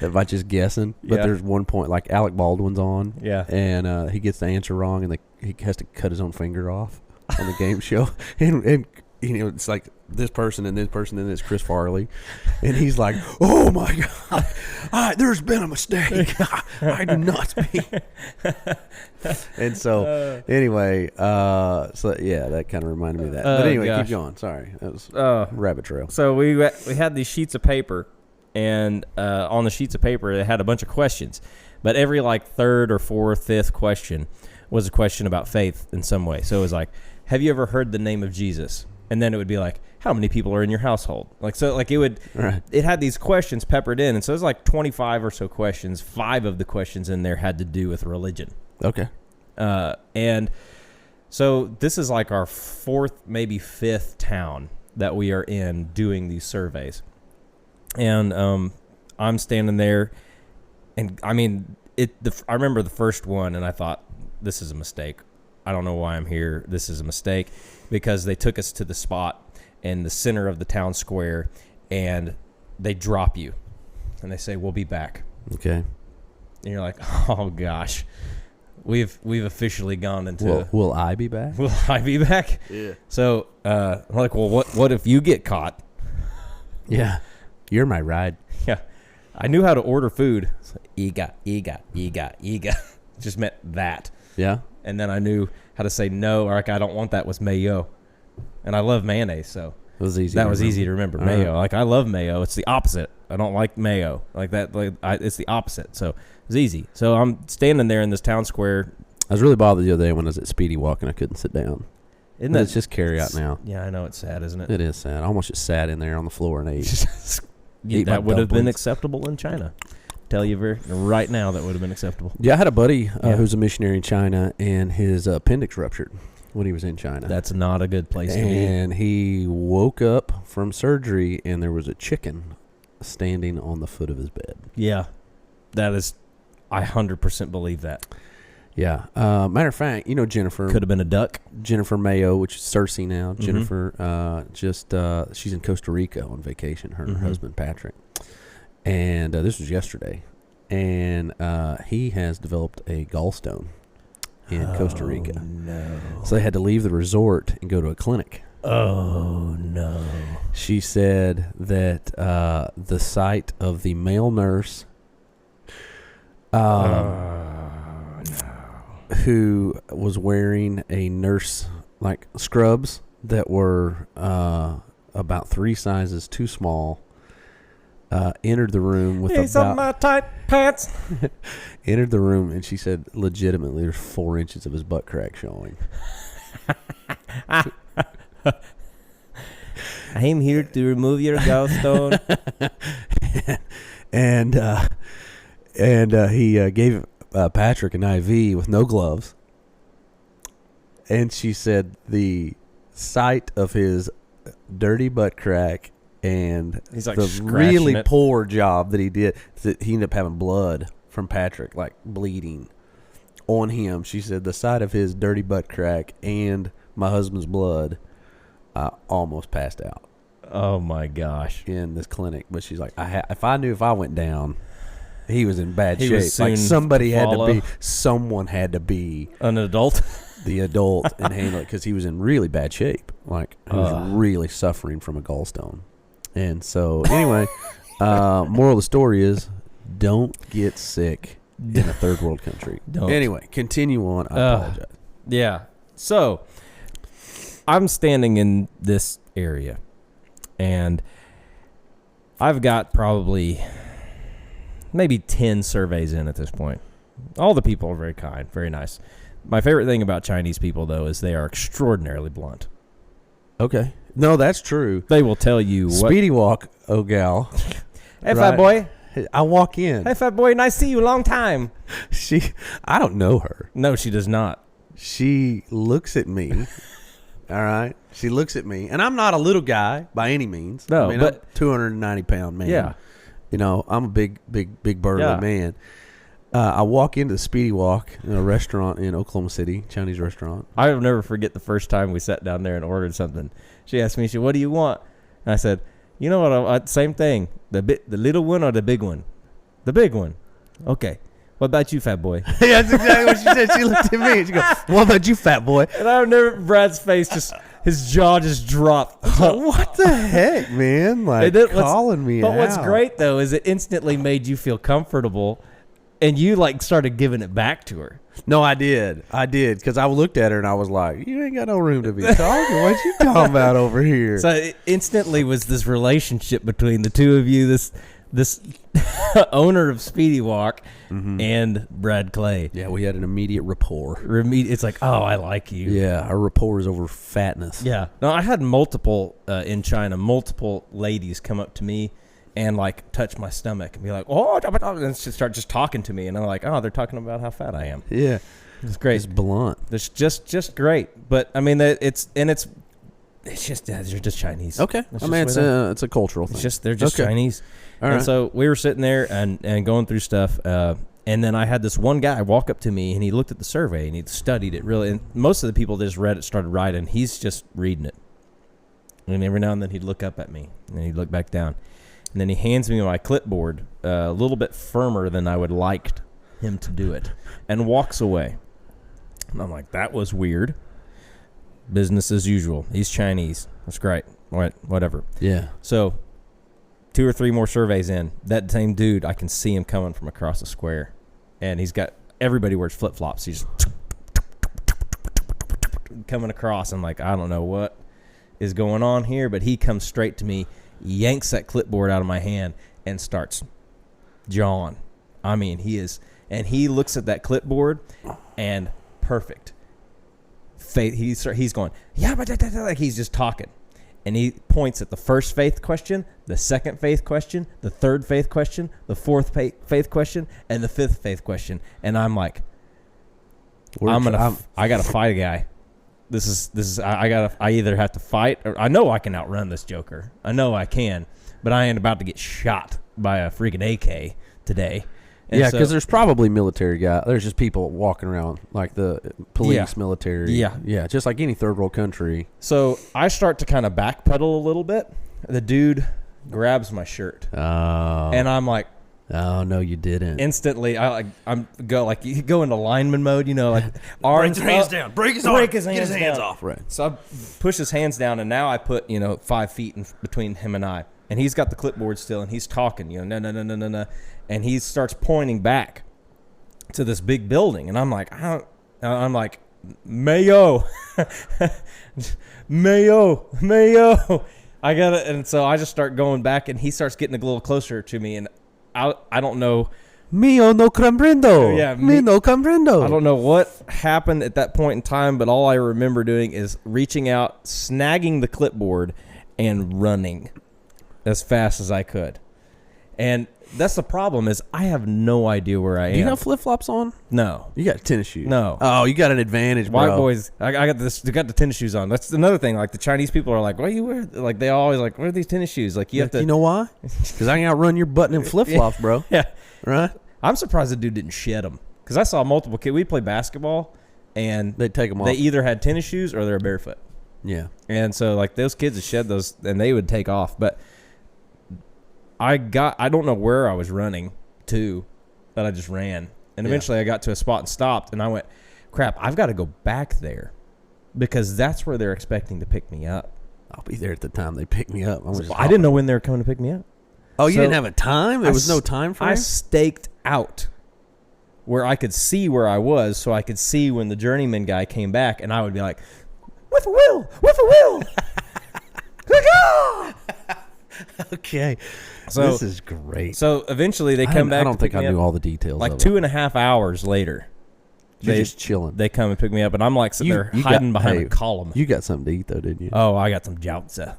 By just guessing. But there's one point, like Alec Baldwin's on. Yeah. And he gets the answer wrong, and he has to cut his own finger off on the game show. And it's like this person and this person, and it's Chris Farley. And he's like, oh, my God, there's been a mistake. I do not speak. And so, anyway, that kind of reminded me of that. But anyway, keep going. Sorry. That was rabbit trail. So we had these sheets of paper, and on the sheets of paper, it had a bunch of questions. But every like third or fourth, fifth question was a question about faith in some way. So it was like, have you ever heard the name of Jesus? And then it would be like, how many people are in your household? Like, so like it had these questions peppered in. And so it was like 25 or so questions. 5 of the questions in there had to do with religion. Okay. And so this is like our 4th, maybe 5th town that we are in doing these surveys. And I'm standing there, and I mean, I remember the first one, and I thought, this is a mistake. I don't know why I'm here. This is a mistake, because they took us to the spot in the center of the town square, and they drop you, and they say, we'll be back. Okay. And you're like, oh gosh, we've officially gone into. Will I be back? Will I be back? Yeah. So, I'm like, well, what if you get caught? Yeah. You're my ride. Yeah. I knew how to order food. It's like, Iga. Just meant that. Yeah. And then I knew how to say no, or like, I don't want that with mayo. And I love mayonnaise, so. It was easy. That was easy to remember. Mayo. Like, I love mayo. It's the opposite. I don't like mayo. Like that. It's the opposite. So, it was easy. So, I'm standing there in this town square. I was really bothered the other day when I was at Speedy Walk and I couldn't sit down. It's just carry out now. Yeah, I know. It's sad, isn't it? It is sad. I almost just sat in there on the floor and ate. That would have been acceptable in China. Tell you right now, that would have been acceptable. Yeah, I had a buddy who's a missionary in China, and his appendix ruptured when he was in China. That's not a good place to be. And he woke up from surgery, and there was a chicken standing on the foot of his bed. Yeah, I 100% believe that. Yeah. Matter of fact, you know Jennifer. Could have been a duck. Jennifer Mayo, which is Cersei now. Jennifer, she's in Costa Rica on vacation, her and her husband Patrick. And this was yesterday. And he has developed a gallstone in Costa Rica. No. So they had to leave the resort and go to a clinic. Oh, no. She said that the sight of the male nurse who was wearing a nurse, like, scrubs that were about 3 sizes too small, entered the room with on my tight pants. Entered the room, and she said legitimately there's 4 inches of his butt crack showing. I'm here to remove your gallstone. and he gave Patrick an IV with no gloves. And she said the sight of his dirty butt crack and he's like the really poor job that he did, that he ended up having blood from Patrick, like bleeding on him. She said the sight of his dirty butt crack and my husband's blood, I almost passed out. Oh my gosh! In this clinic, but she's like, if I went down, he was in bad he shape. Like someone had to be an adult, the adult, and handle it, because he was in really bad shape. Like he was really suffering from a gallstone. And so anyway, moral of the story is, don't get sick in a third world country. Don't. Anyway, continue on. I apologize. Yeah. So I'm standing in this area, and I've got probably maybe 10 surveys in at this point. All the people are very kind, very nice. My favorite thing about Chinese people, though, is they are extraordinarily blunt. Okay. No, that's true. They will tell you Speedy Walk, oh gal. Hey, right. Fat boy. I walk in. Hey, fat boy, nice to see you. Long time. I don't know her. No, she does not. She looks at me. All right. She looks at me, and I'm not a little guy by any means. No, I'm a 290-pound man. Yeah. You know, I'm a big burly man. I walk into the Speedy Walk in a restaurant in Oklahoma City, Chinese restaurant. I'll never forget the first time we sat down there and ordered something. She asked me, what do you want? And I said, you know what, same thing. The little one or the big one? The big one. Okay. What about you, fat boy? Yeah, that's exactly what she said. She looked at me and she goes, what about you, fat boy? And I've never, Brad's face his jaw just dropped. Like, what the heck, man? Like, calling me out. But what's great, though, is it instantly made you feel comfortable, and you, like, started giving it back to her. No, I did, because I looked at her and I was like, you ain't got no room to be talking. What you talking about over here? So it instantly was this relationship between the two of you, this owner of Speedy Walk and Brad Clay. Yeah, we had an immediate rapport. It's like, oh, I like you. Yeah, our rapport is over fatness. Yeah. No, I had multiple ladies come up to me and, like, touch my stomach and be like, oh, and start just talking to me. And I'm like, oh, they're talking about how fat I am. Yeah. It's great. It's blunt. It's just great. But, I mean, it's just, they're just Chinese. Okay. I mean, it's a cultural thing. They're just Chinese. All right. So we were sitting there and going through stuff. And then I had this one guy walk up to me, and he looked at the survey, and he studied it really. And most of the people that just read it started writing. He's just reading it. And every now and then he'd look up at me, and he'd look back down. And then he hands me my clipboard a little bit firmer than I would like him to do it, and walks away. And I'm like, that was weird. Business as usual. He's Chinese. That's great. Whatever. Yeah. So 2 or 3 more surveys in, that same dude, I can see him coming from across the square. And he's got, everybody wears flip-flops. He's coming across. I'm like, I don't know what is going on here, but he comes straight to me, yanks that clipboard out of my hand, and starts jawing. I mean, he is, and he looks at that clipboard, and perfect. He's going, yeah, but like he's just talking. And he points at the first faith question, the second faith question, the third faith question, the fourth faith question, and the fifth faith question. And I'm like, I gotta fight a guy. I either have to fight, or I know I can outrun this joker. I know I can, but I ain't about to get shot by a freaking AK today. And yeah, because there's probably military guy. There's just people walking around like the police, military. Yeah, just like any third world country. So I start to kind of backpedal a little bit. The dude grabs my shirt, and I'm like, "Oh no, you didn't!" Instantly, you go into lineman mode, like break arms his hands down, break his hands off. Right. So I push his hands down, and now I put 5 feet between him and I. And he's got the clipboard still, and he's talking, no. And he starts pointing back to this big building. And I'm like, Mayo. Mayo. I got it. And so I just start going back, and he starts getting a little closer to me. And I don't know. Mio no comprendo. Yeah, me no comprendo. I don't know what happened at that point in time, but all I remember doing is reaching out, snagging the clipboard, and running as fast as I could. And that's the problem, is I have no idea where I am. Do you have flip-flops on? No. You got tennis shoes. No. Oh, you got an advantage, bro. White boys, I got this. They got the tennis shoes on. That's another thing. Like the Chinese people are like, "Why you wear?" Like they always like, "Where are these tennis shoes?" Like you have to. You know why? Because I can outrun your button in flip-flops, bro. Yeah. Right. I'm surprised the dude didn't shed them, because I saw multiple kids. We play basketball, and they take them off. They either had tennis shoes or they're barefoot. Yeah. And so like those kids would shed those, and they would take off, but. I don't know where I was running to, but I just ran. And eventually I got to a spot and stopped, and I went, crap, I've got to go back there, because that's where they're expecting to pick me up. I'll be there at the time they pick me up. I didn't know when they were coming to pick me up. Oh, you didn't have a time? There was no time frame? I staked out where I could see where I was, so I could see when the journeyman guy came back, and I would be like, with a will. Okay. So this is great. So eventually they come back. I don't think I knew all the details. Like 2.5 hours later, you're just chilling. They come and pick me up, and I'm like sitting there hiding behind a column. You got something to eat though, didn't you? Oh, I got some jiaozi.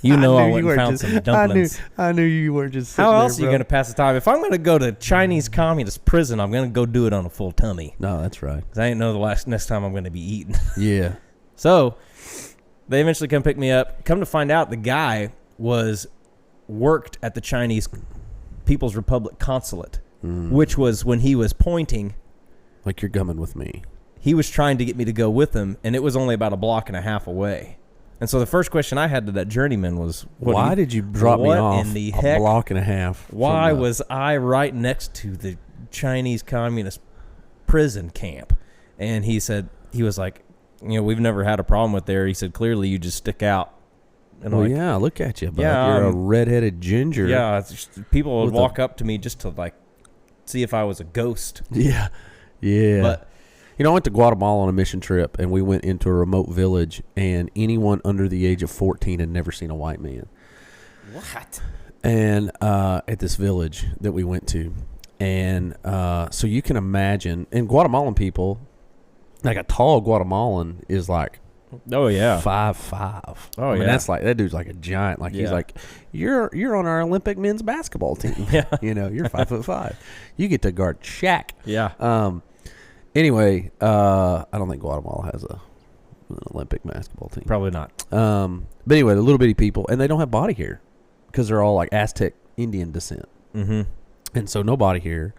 I went and found some dumplings. I knew you weren't just sitting How else there, are you going to pass the time? If I'm going to go to Chinese communist prison, I'm going to go do it on a full tummy. No, that's right. Because I ain't know next time I'm going to be eating. Yeah. So they eventually come pick me up. Come to find out, the guy worked at the Chinese People's Republic consulate, which was when he was pointing. Like, you're coming with me. He was trying to get me to go with him, and it was only about 1.5 blocks away. And so the first question I had to that journeyman was, why did you drop me off in the 1.5 blocks? Why was I right next to the Chinese communist prison camp? And he was like, we've never had a problem with there. He said, clearly you just stick out. And yeah, look at you, bud. Yeah, you're a redheaded ginger. Yeah, people would walk up to me just to see if I was a ghost. Yeah. But I went to Guatemala on a mission trip, and we went into a remote village, and anyone under the age of 14 had never seen a white man. What? And at this village that we went to, and so you can imagine, and Guatemalan people, like a tall Guatemalan is like. Oh yeah, 5'5". Oh yeah, that's like, that dude's like a giant. Like he's like, you're on our Olympic men's basketball team. Yeah, you're 5'5". You get to guard Shaq. Yeah. Anyway, I don't think Guatemala has an Olympic basketball team. Probably not. But anyway, the little bitty people, and they don't have body hair because they're all like Aztec Indian descent. Mm-hmm. And so no body hair.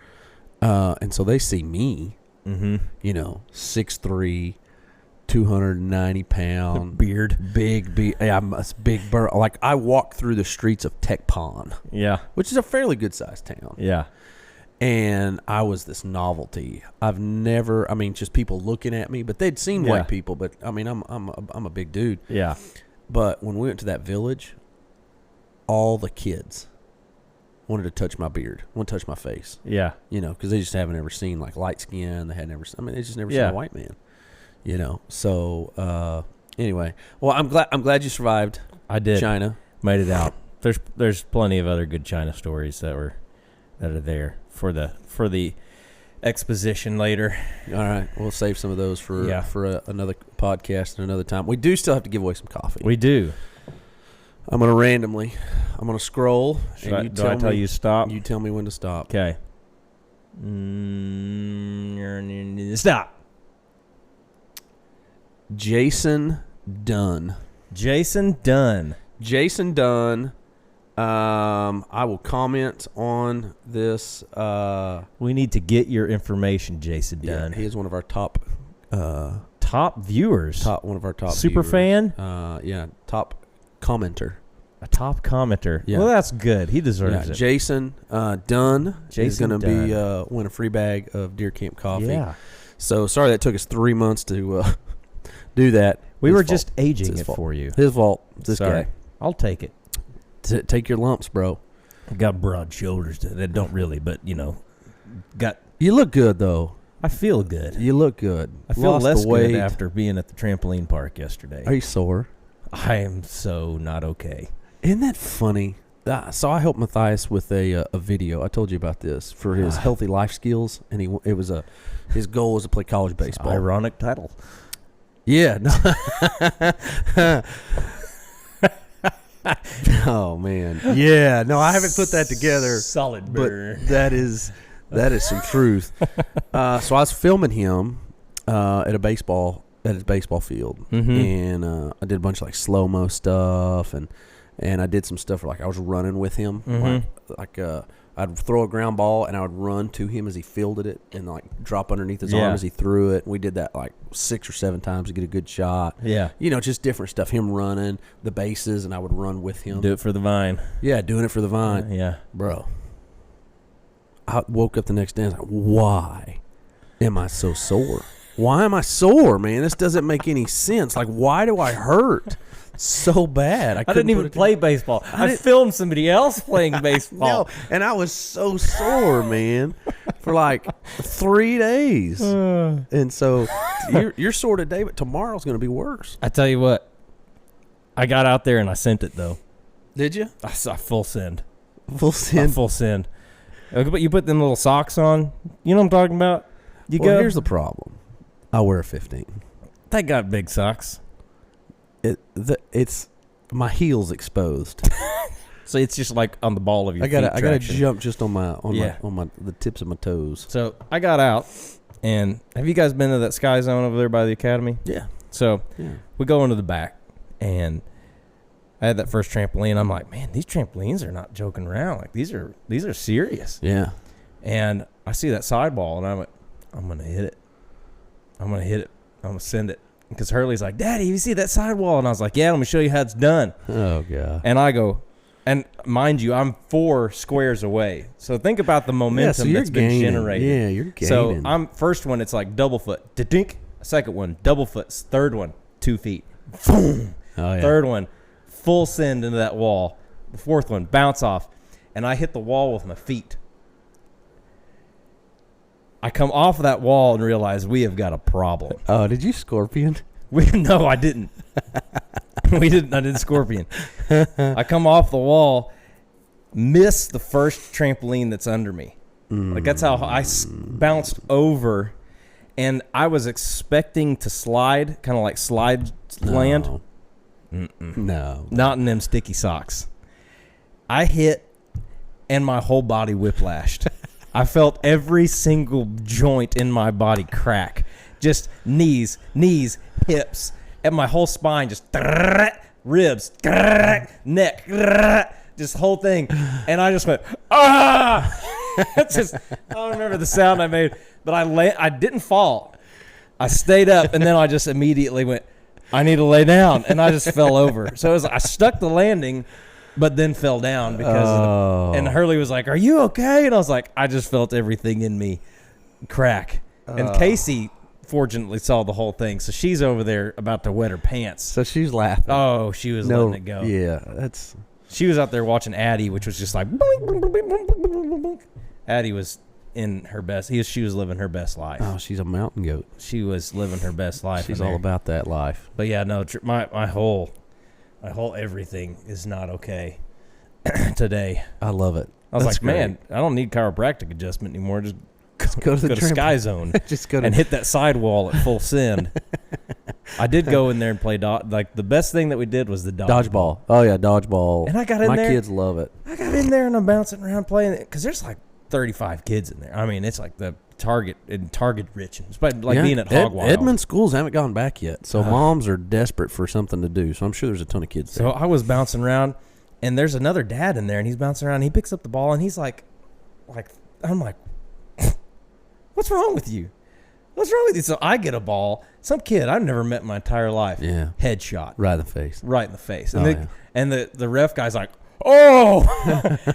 And so they see me. Mm-hmm. 6'3". 290 pound beard, big. I'm a big bird. Like I walk through the streets of Tecpan, yeah, which is a fairly good sized town. Yeah, And I was this novelty. I've never, I mean, just people looking at me, but they'd seen white people. But I mean, I'm a big dude. Yeah. But when we went to that village, all the kids wanted to touch my beard, want to touch my face. Yeah. You know, because they just haven't ever seen like light skin. They just never seen a white man. You know. So anyway, well, I'm glad you survived. I did. China made it out. There's plenty of other good China stories that are there for the exposition later. All right, we'll save some of those for another podcast and another time. We do still have to give away some coffee. We do. I'm gonna scroll. Do I tell you stop? You tell me when to stop. Okay. Stop. Jason Dunn. I will comment on this. We need to get your information, Jason Dunn. He is one of our top viewers. One of our top super viewers. Fan. Top commenter. A top commenter. Yeah. Well, that's good. He deserves it. Jason Dunn is going to be win a free bag of Deer Camp coffee. Yeah. So sorry that took us 3 months to do that. We were just aging it for you. His fault. This Sorry. guy. I'll take it. Take your lumps, bro. I got broad shoulders. That don't really, but got. You look good though. I feel good. You look good. I feel Lost less the weight good after being at the trampoline park yesterday. Are you sore? I am so not okay. Isn't that funny? So I helped Matthias with a video. I told you about this for his healthy life skills, and his goal was to play college baseball. Ironic title. Yeah. No. Oh man. Yeah. No, I haven't put that together. Solid burn. But that is some truth. So I was filming him at his baseball field, and I did a bunch of like slow mo stuff, and I did some stuff where like I was running with him, like I'd throw a ground ball and I would run to him as he fielded it and like drop underneath his arm as he threw it. We did that like 6 or 7 times to get a good shot. Yeah. Just different stuff. Him running the bases and I would run with him. Do it for the vine. Yeah, doing it for the vine. Yeah. Bro. I woke up the next day and I was like, why am I so sore? Why am I sore, man? This doesn't make any sense. Like, why do I hurt so bad? I didn't even play baseball. I filmed somebody else playing baseball. No, and I was so sore, man, for like 3 days. And so you're sore today, but tomorrow's going to be worse. I tell you what, I got out there and I sent it, though. Did you? I saw full send. Full send? Full send. But you put them little socks on. You know what I'm talking about? Here's the problem. I wear a 15. They got big socks. It's my heel's exposed. So it's just like on the ball of your feet. I gotta jump just on the tips of my toes. So I got out, and have you guys been to that Sky Zone over there by the academy? Yeah. So we go into the back, and I had that first trampoline. I'm like, man, these trampolines are not joking around. Like these are serious. Yeah. And I see that side ball, and I went, I'm gonna hit it. I'm gonna send it. Because Hurley's like, Daddy, you see that sidewall? And I was like, yeah, let me show you how it's done. Oh, God. And I go, and mind you, I'm 4 squares away. So think about the momentum that's been generated. Yeah, you're gaining. So I'm first one, it's like double foot. Da-dink. Second one, double foot. Third one, 2 feet. Boom. Oh, yeah. Third one, full send into that wall. The fourth one, bounce off. And I hit the wall with my feet. I come off of that wall and realize we have got a problem. Oh, did you scorpion? No, I didn't. I didn't scorpion. I come off the wall, miss the first trampoline that's under me. Like that's how I bounced over, and I was expecting to slide, kind of like slide land. No. Not in them sticky socks. I hit, and my whole body whiplashed. I felt every single joint in my body crack. Just knees, hips, and my whole spine just ribs, neck, just whole thing. And I just went, ah! I don't remember the sound I made, but I didn't fall. I stayed up, and then I just immediately went, I need to lay down, and I just fell over. So I stuck the landing, but then fell down because and Hurley was like, "Are you okay?" And I was like, "I just felt everything in me crack." And Casey fortunately saw the whole thing, so she's over there about to wet her pants. So she's laughing. Oh, she was letting it go. Yeah, She was out there watching Addie, which was just like boing, boing, boing, boing, boing, boing, boing. Addie was in her best. She was living her best life. Oh, she's a mountain goat. She was living her best life. She's all about that life. But yeah, no, my whole everything is not okay today. I love it. I was man, I don't need chiropractic adjustment anymore. Just go to Sky Zone. Just go and hit that sidewall at full send. I did go in there and play like the best thing that we did was the dodgeball. Oh yeah, dodgeball. And I got in there. My kids love it. I got in there and I'm bouncing around playing it because there's like 35 kids in there. I mean, it's like the target rich. It's like being at Hog Wild. Edmond schools haven't gone back yet, so moms are desperate for something to do. So I'm sure there's a ton of kids there. So I was bouncing around, and there's another dad in there, and he's bouncing around. And he picks up the ball, and he's like, I'm like, what's wrong with you? What's wrong with you? So I get a ball. Some kid I've never met in my entire life. Yeah. Headshot. Right in the face. Right in the face. And the ref guy's like, oh!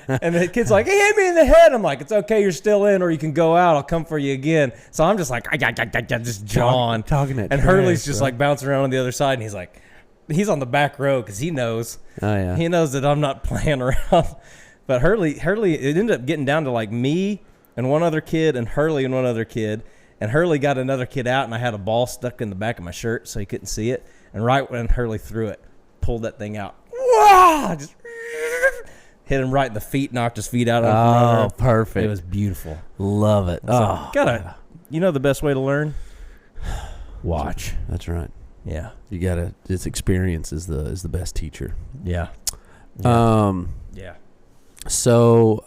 And the kid's like, he hit me in the head. I'm like, it's okay. You're still in, or you can go out. I'll come for you again. So I'm just like, just jawing. Talking it. And Hurley's just like bouncing around on the other side. And he's like, he's on the back row because he knows. Oh, yeah. He knows that I'm not playing around. But Hurley, it ended up getting down to like me and one other kid and Hurley and one other kid. And Hurley got another kid out, and I had a ball stuck in the back of my shirt so he couldn't see it. And right when Hurley threw it, pulled that thing out. Wah! Just hit him right in the feet, knocked his feet out. Oh, perfect. It was beautiful. Love it. So, the best way to learn? Watch. That's right. Yeah. You gotta. This experience is the best teacher. Yeah. Yeah. So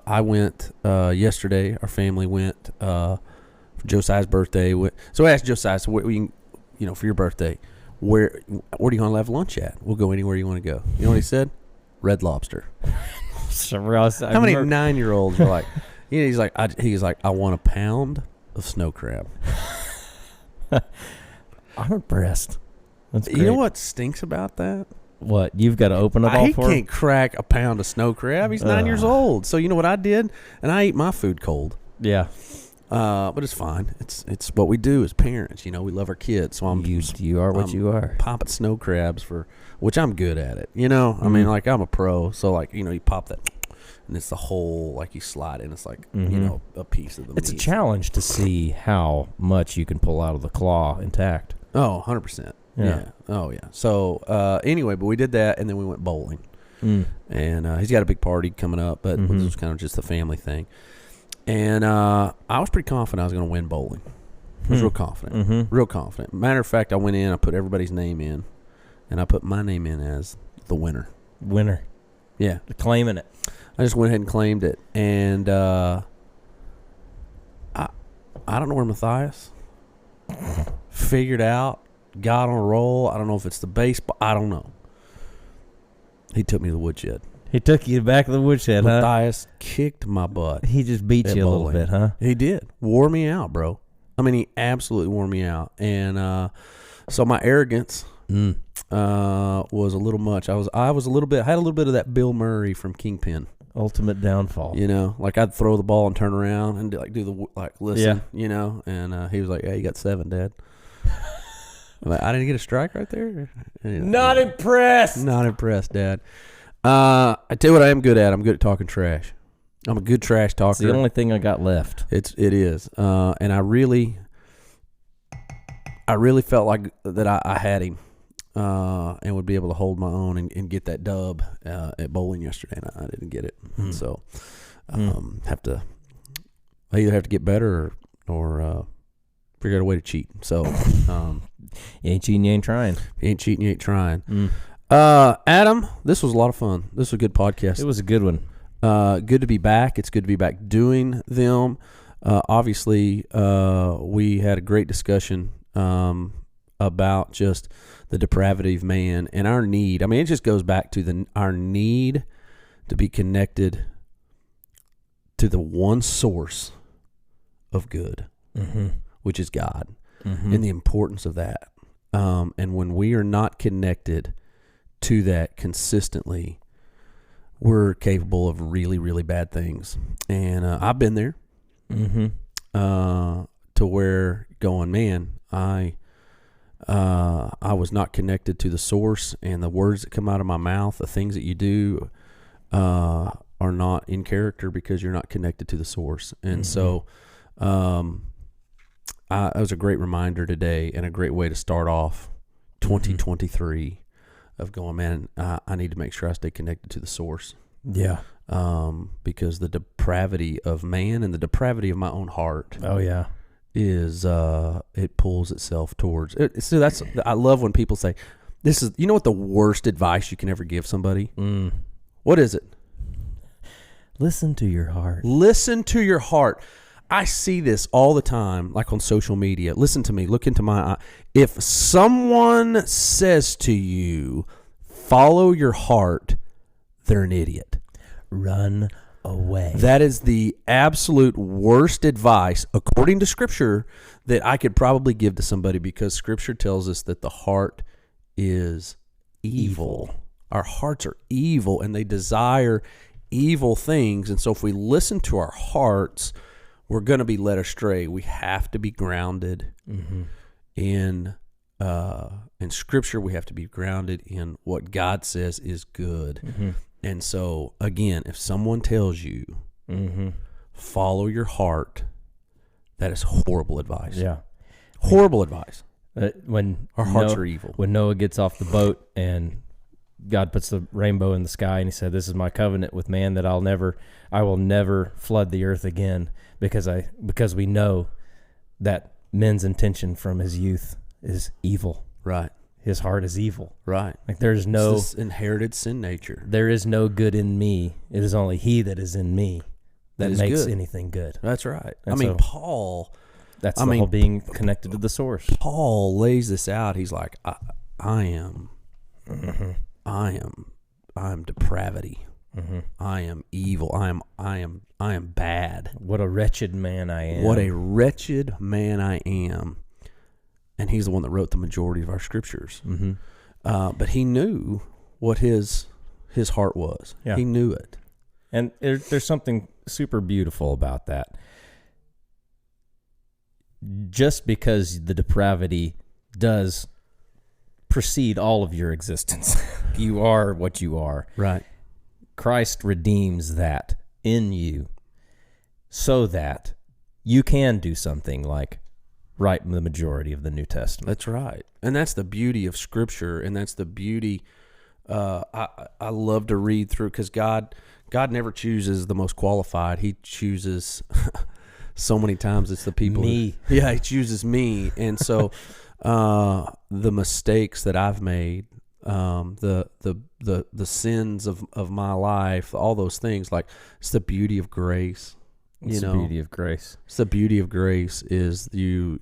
I went yesterday. Our family went for Josiah's birthday. So I asked Josiah, so for your birthday, where do you want to have lunch at? We'll go anywhere you want to go. You know what he said? Red Lobster. How many 9-year-olds are like? He's like, I want a pound of snow crab. I'm impressed. That's great. You know what stinks about that? What, you've got to open a ball He for him? can't crack a pound of snow crab. He's 9 years old. So you know what I did? And I ate my food cold. Yeah. But it's fine. It's what we do as parents. We love our kids. So you are what you are. Popping snow crabs which I'm good at it. I mean, like I'm a pro. So you pop that, and it's the whole you slide in. It's like a piece of the meat. It's a challenge to see how much you can pull out of the claw intact. Oh, 100%. Yeah. Oh, yeah. So anyway, but we did that, and then we went bowling. And he's got a big party coming up, but this was kind of just a family thing. And I was pretty confident I was going to win bowling. I was real confident. Real confident. Matter of fact, I went in, I put everybody's name in, and I put my name in as the winner. Winner. Yeah. Claiming it. I just went ahead and claimed it. And I don't know where Matthias figured out, got on a roll. I don't know if it's the baseball. I don't know. He took me to the woodshed. He took you back to the woodshed, huh? Matthias kicked my butt. He just beat you a little bit, huh? He did. Wore me out, bro. I mean, he absolutely wore me out. And so my arrogance was a little much. I had a little bit of that Bill Murray from Kingpin. Ultimate downfall. I'd throw the ball and turn around and do listen, and he was like, "Yeah, you got 7, Dad." I'm like, I didn't get a strike right there. Not impressed. Not impressed, Dad. I tell you what I am good at. I'm good at talking trash. I'm a good trash talker. It's the only thing I got left. It is. And I really felt like that I had him and would be able to hold my own and get that dub at bowling yesterday, and I didn't get it. So I either have to get better or figure out a way to cheat. So you ain't cheating, you ain't trying. You ain't cheating, you ain't trying. Adam, this was a lot of fun. This was a good podcast. It was a good one. Good to be back. It's good to be back doing them. Obviously, we had a great discussion about just the depravity of man and our need. I mean, it just goes back to our need to be connected to the one source of good, which is God, and the importance of that. And when we are not connected to that consistently, we're capable of really, really bad things. And I've been there to where going, man, I was not connected to the source, and the words that come out of my mouth, the things that you do are not in character because you're not connected to the source. And so it was a great reminder today and a great way to start off 2023 of going, man, I need to make sure I stay connected to the source. Yeah. Because the depravity of man and the depravity of my own heart. Oh, yeah. Is it pulls itself towards it. So I love when people say, this is, you know what the worst advice you can ever give somebody? What is it? Listen to your heart. Listen to your heart. I see this all the time, like on social media. Listen to me. Look into my eye. If someone says to you, follow your heart, they're an idiot. Run away. That is the absolute worst advice, according to Scripture, that I could probably give to somebody, because Scripture tells us that the heart is evil. Our hearts are evil, and they desire evil things. And so if we listen to our hearts, we're going to be led astray. We have to be grounded in Scripture. We have to be grounded in what God says is good. And so, again, if someone tells you, follow your heart, that is horrible advice. Yeah. Horrible advice. When our hearts are evil. When Noah gets off the boat and God puts the rainbow in the sky, and he said, this is my covenant with man, that I will never flood the earth again, because we know that men's intention from his youth is evil. Right. His heart is evil. Right. Like there's no it's this inherited sin nature. There is no good in me. It is only he that is in me that makes anything good. That's right. And Paul. That's the whole being connected to the source. Paul lays this out. He's like, I am depravity. I am evil. I am bad. What a wretched man I am. What a wretched man I am. And he's the one that wrote the majority of our scriptures. But he knew what his heart was. Yeah. He knew it. And there's something super beautiful about that. Just because the depravity does precede all of your existence, you are what you are. Right. Christ redeems that in you so that you can do something like write the majority of the New Testament. That's right. And that's the beauty of Scripture, and that's the beauty. I love to read through, because God never chooses the most qualified. He chooses so many times it's the people. Me. He chooses me. And so the mistakes that I've made, the sins of my life, all those things, like, it's the beauty of grace. It's the beauty of grace. It's the beauty of grace is you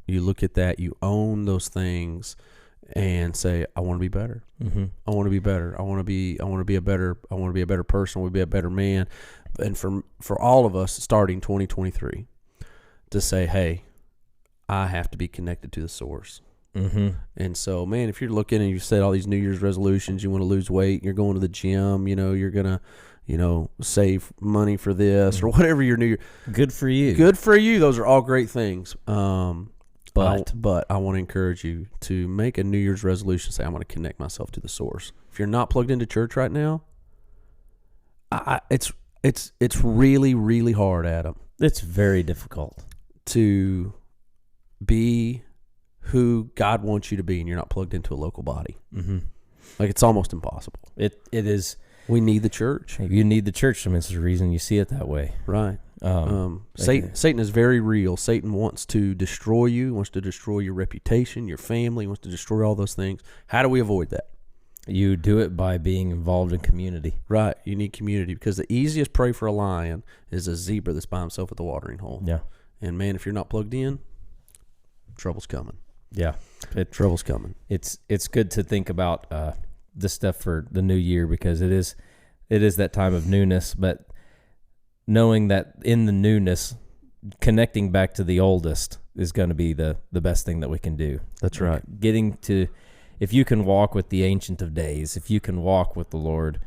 look at that, you own those things, and say, I want to be better. I want to be better. I want to be a better person. I want to be a better man. And for all of us, starting 2023, to say, hey, I have to be connected to the source. And so, man, if you're looking and you set all these New Year's resolutions, you want to lose weight, you're going to the gym, you're gonna, save money for this or whatever your New Year. Good for you. Good for you. Those are all great things. But I want to encourage you to make a New Year's resolution. Say, I want to connect myself to the source. If you're not plugged into church right now, it's really, really hard, Adam. It's very difficult to be who God wants you to be, and you're not plugged into a local body. Like, it's almost impossible. It is. We need the church. You need the church. I mean, it's the reason you see it that way. Right. Satan is very real. Satan wants to destroy you, wants to destroy your reputation, your family, wants to destroy all those things. How do we avoid that? You do it by being involved in community. Right. You need community, because the easiest prey for a lion is a zebra that's by himself at the watering hole. Yeah. And, man, if you're not plugged in, trouble's coming. Yeah. Trouble's coming. It's good to think about this stuff for the new year, because it is that time of newness, but knowing that in the newness, connecting back to the oldest is going to be the best thing that we can do. That's right. Getting to, if you can walk with the Ancient of Days, if you can walk with the Lord,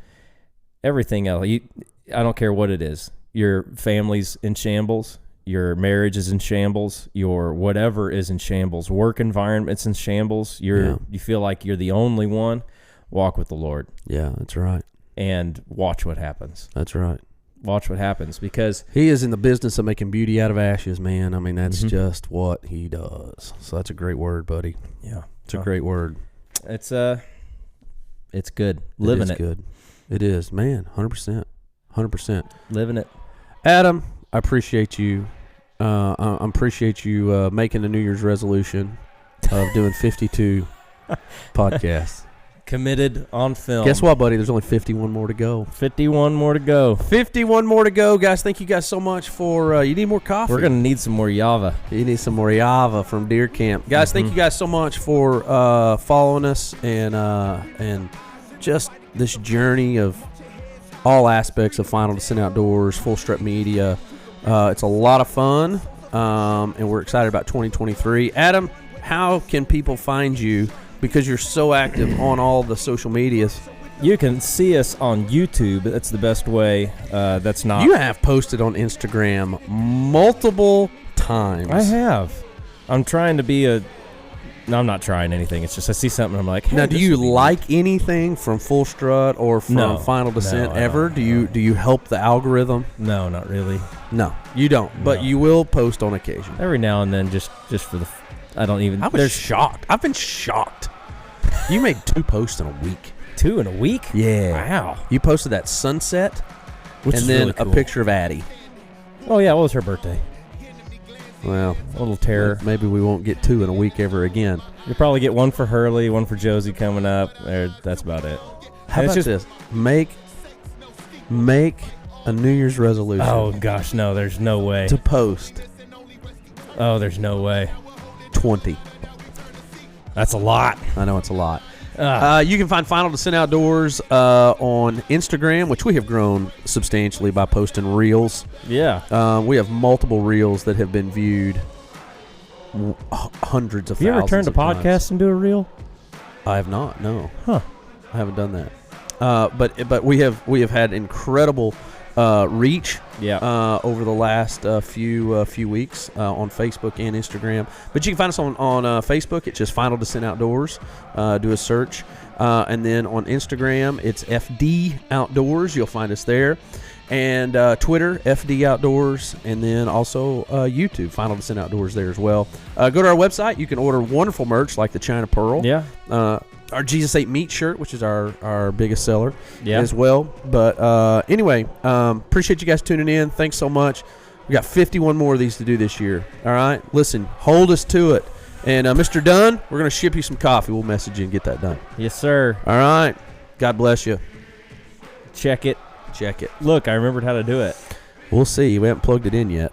everything else. I don't care what it is. Your family's in shambles. Your marriage is in shambles. Your whatever is in shambles. Work environment's in shambles. You feel like you're the only one. Walk with the Lord. Yeah, that's right. And watch what happens. That's right. Watch what happens, because he is in the business of making beauty out of ashes, man. I mean, that's just what he does. So that's a great word, buddy. Yeah, it's a great word. It's good. Living it. Good. It is, man. 100%. 100%. Living it. Adam, I appreciate you. I appreciate you making a New Year's resolution of doing 52 podcasts. Committed on film. Guess what, buddy? There's only 51 more to go. 51 more to go. 51 more to go, guys. Thank you guys so much for. You need more coffee. We're gonna need some more Java. You need some more Java from Deer Camp, guys. Thank you guys so much for following us and just this journey of all aspects of Final Descent Outdoors, Full Strut Media. It's a lot of fun, and we're excited about 2023. Adam, how can people find you? Because you're so active on all the social medias. You can see us on YouTube. That's the best way. That's not. You have posted on Instagram multiple times. I have. I'm trying to be a. No, I'm not trying anything. It's just I see something. I'm like. Hey, now, do you like anything from Full Strut or from Final Descent ever? Do you help the algorithm? No, not really. No, you don't. But you will post on occasion. Every now and then, just for the. I don't even. I was shocked. I've been shocked. You made 2 posts in a week. 2 in a week? Yeah. Wow. You posted that sunset, which and is then really cool. a picture of Addie. Oh yeah, what was her birthday? Well, a little terror. Maybe we won't get 2 in a week ever again. You'll probably get 1 for Hurley, 1 for Josie coming up. That's about it. How about this? Make a New Year's resolution. Oh gosh, no, there's no way. To post. Oh, there's no way. 20. That's a lot. I know it's a lot. You can find Final Descent Outdoors on Instagram, which we have grown substantially by posting reels. Yeah. We have multiple reels that have been viewed hundreds of thousands of times. Have you ever turned a podcast into a reel? I have not, no. Huh. I haven't done that. But we have had incredible reach over the last few weeks on Facebook and Instagram. But you can find us on Facebook. It's just Final Descent Outdoors. Do a search. And then on Instagram, it's FD Outdoors. You'll find us there. And Twitter, FD Outdoors. And then also YouTube, Final Descent Outdoors there as well. Go to our website. You can order wonderful merch like the China Pearl. Yeah. Our Jesus Ate Meat shirt, which is our biggest seller as well. But anyway, appreciate you guys tuning in. Thanks so much. We got 51 more of these to do this year. All right? Listen, hold us to it. And Mr. Dunn, we're going to ship you some coffee. We'll message you and get that done. Yes, sir. All right. God bless you. Check it. Check it. Look, I remembered how to do it. We'll see. We haven't plugged it in yet.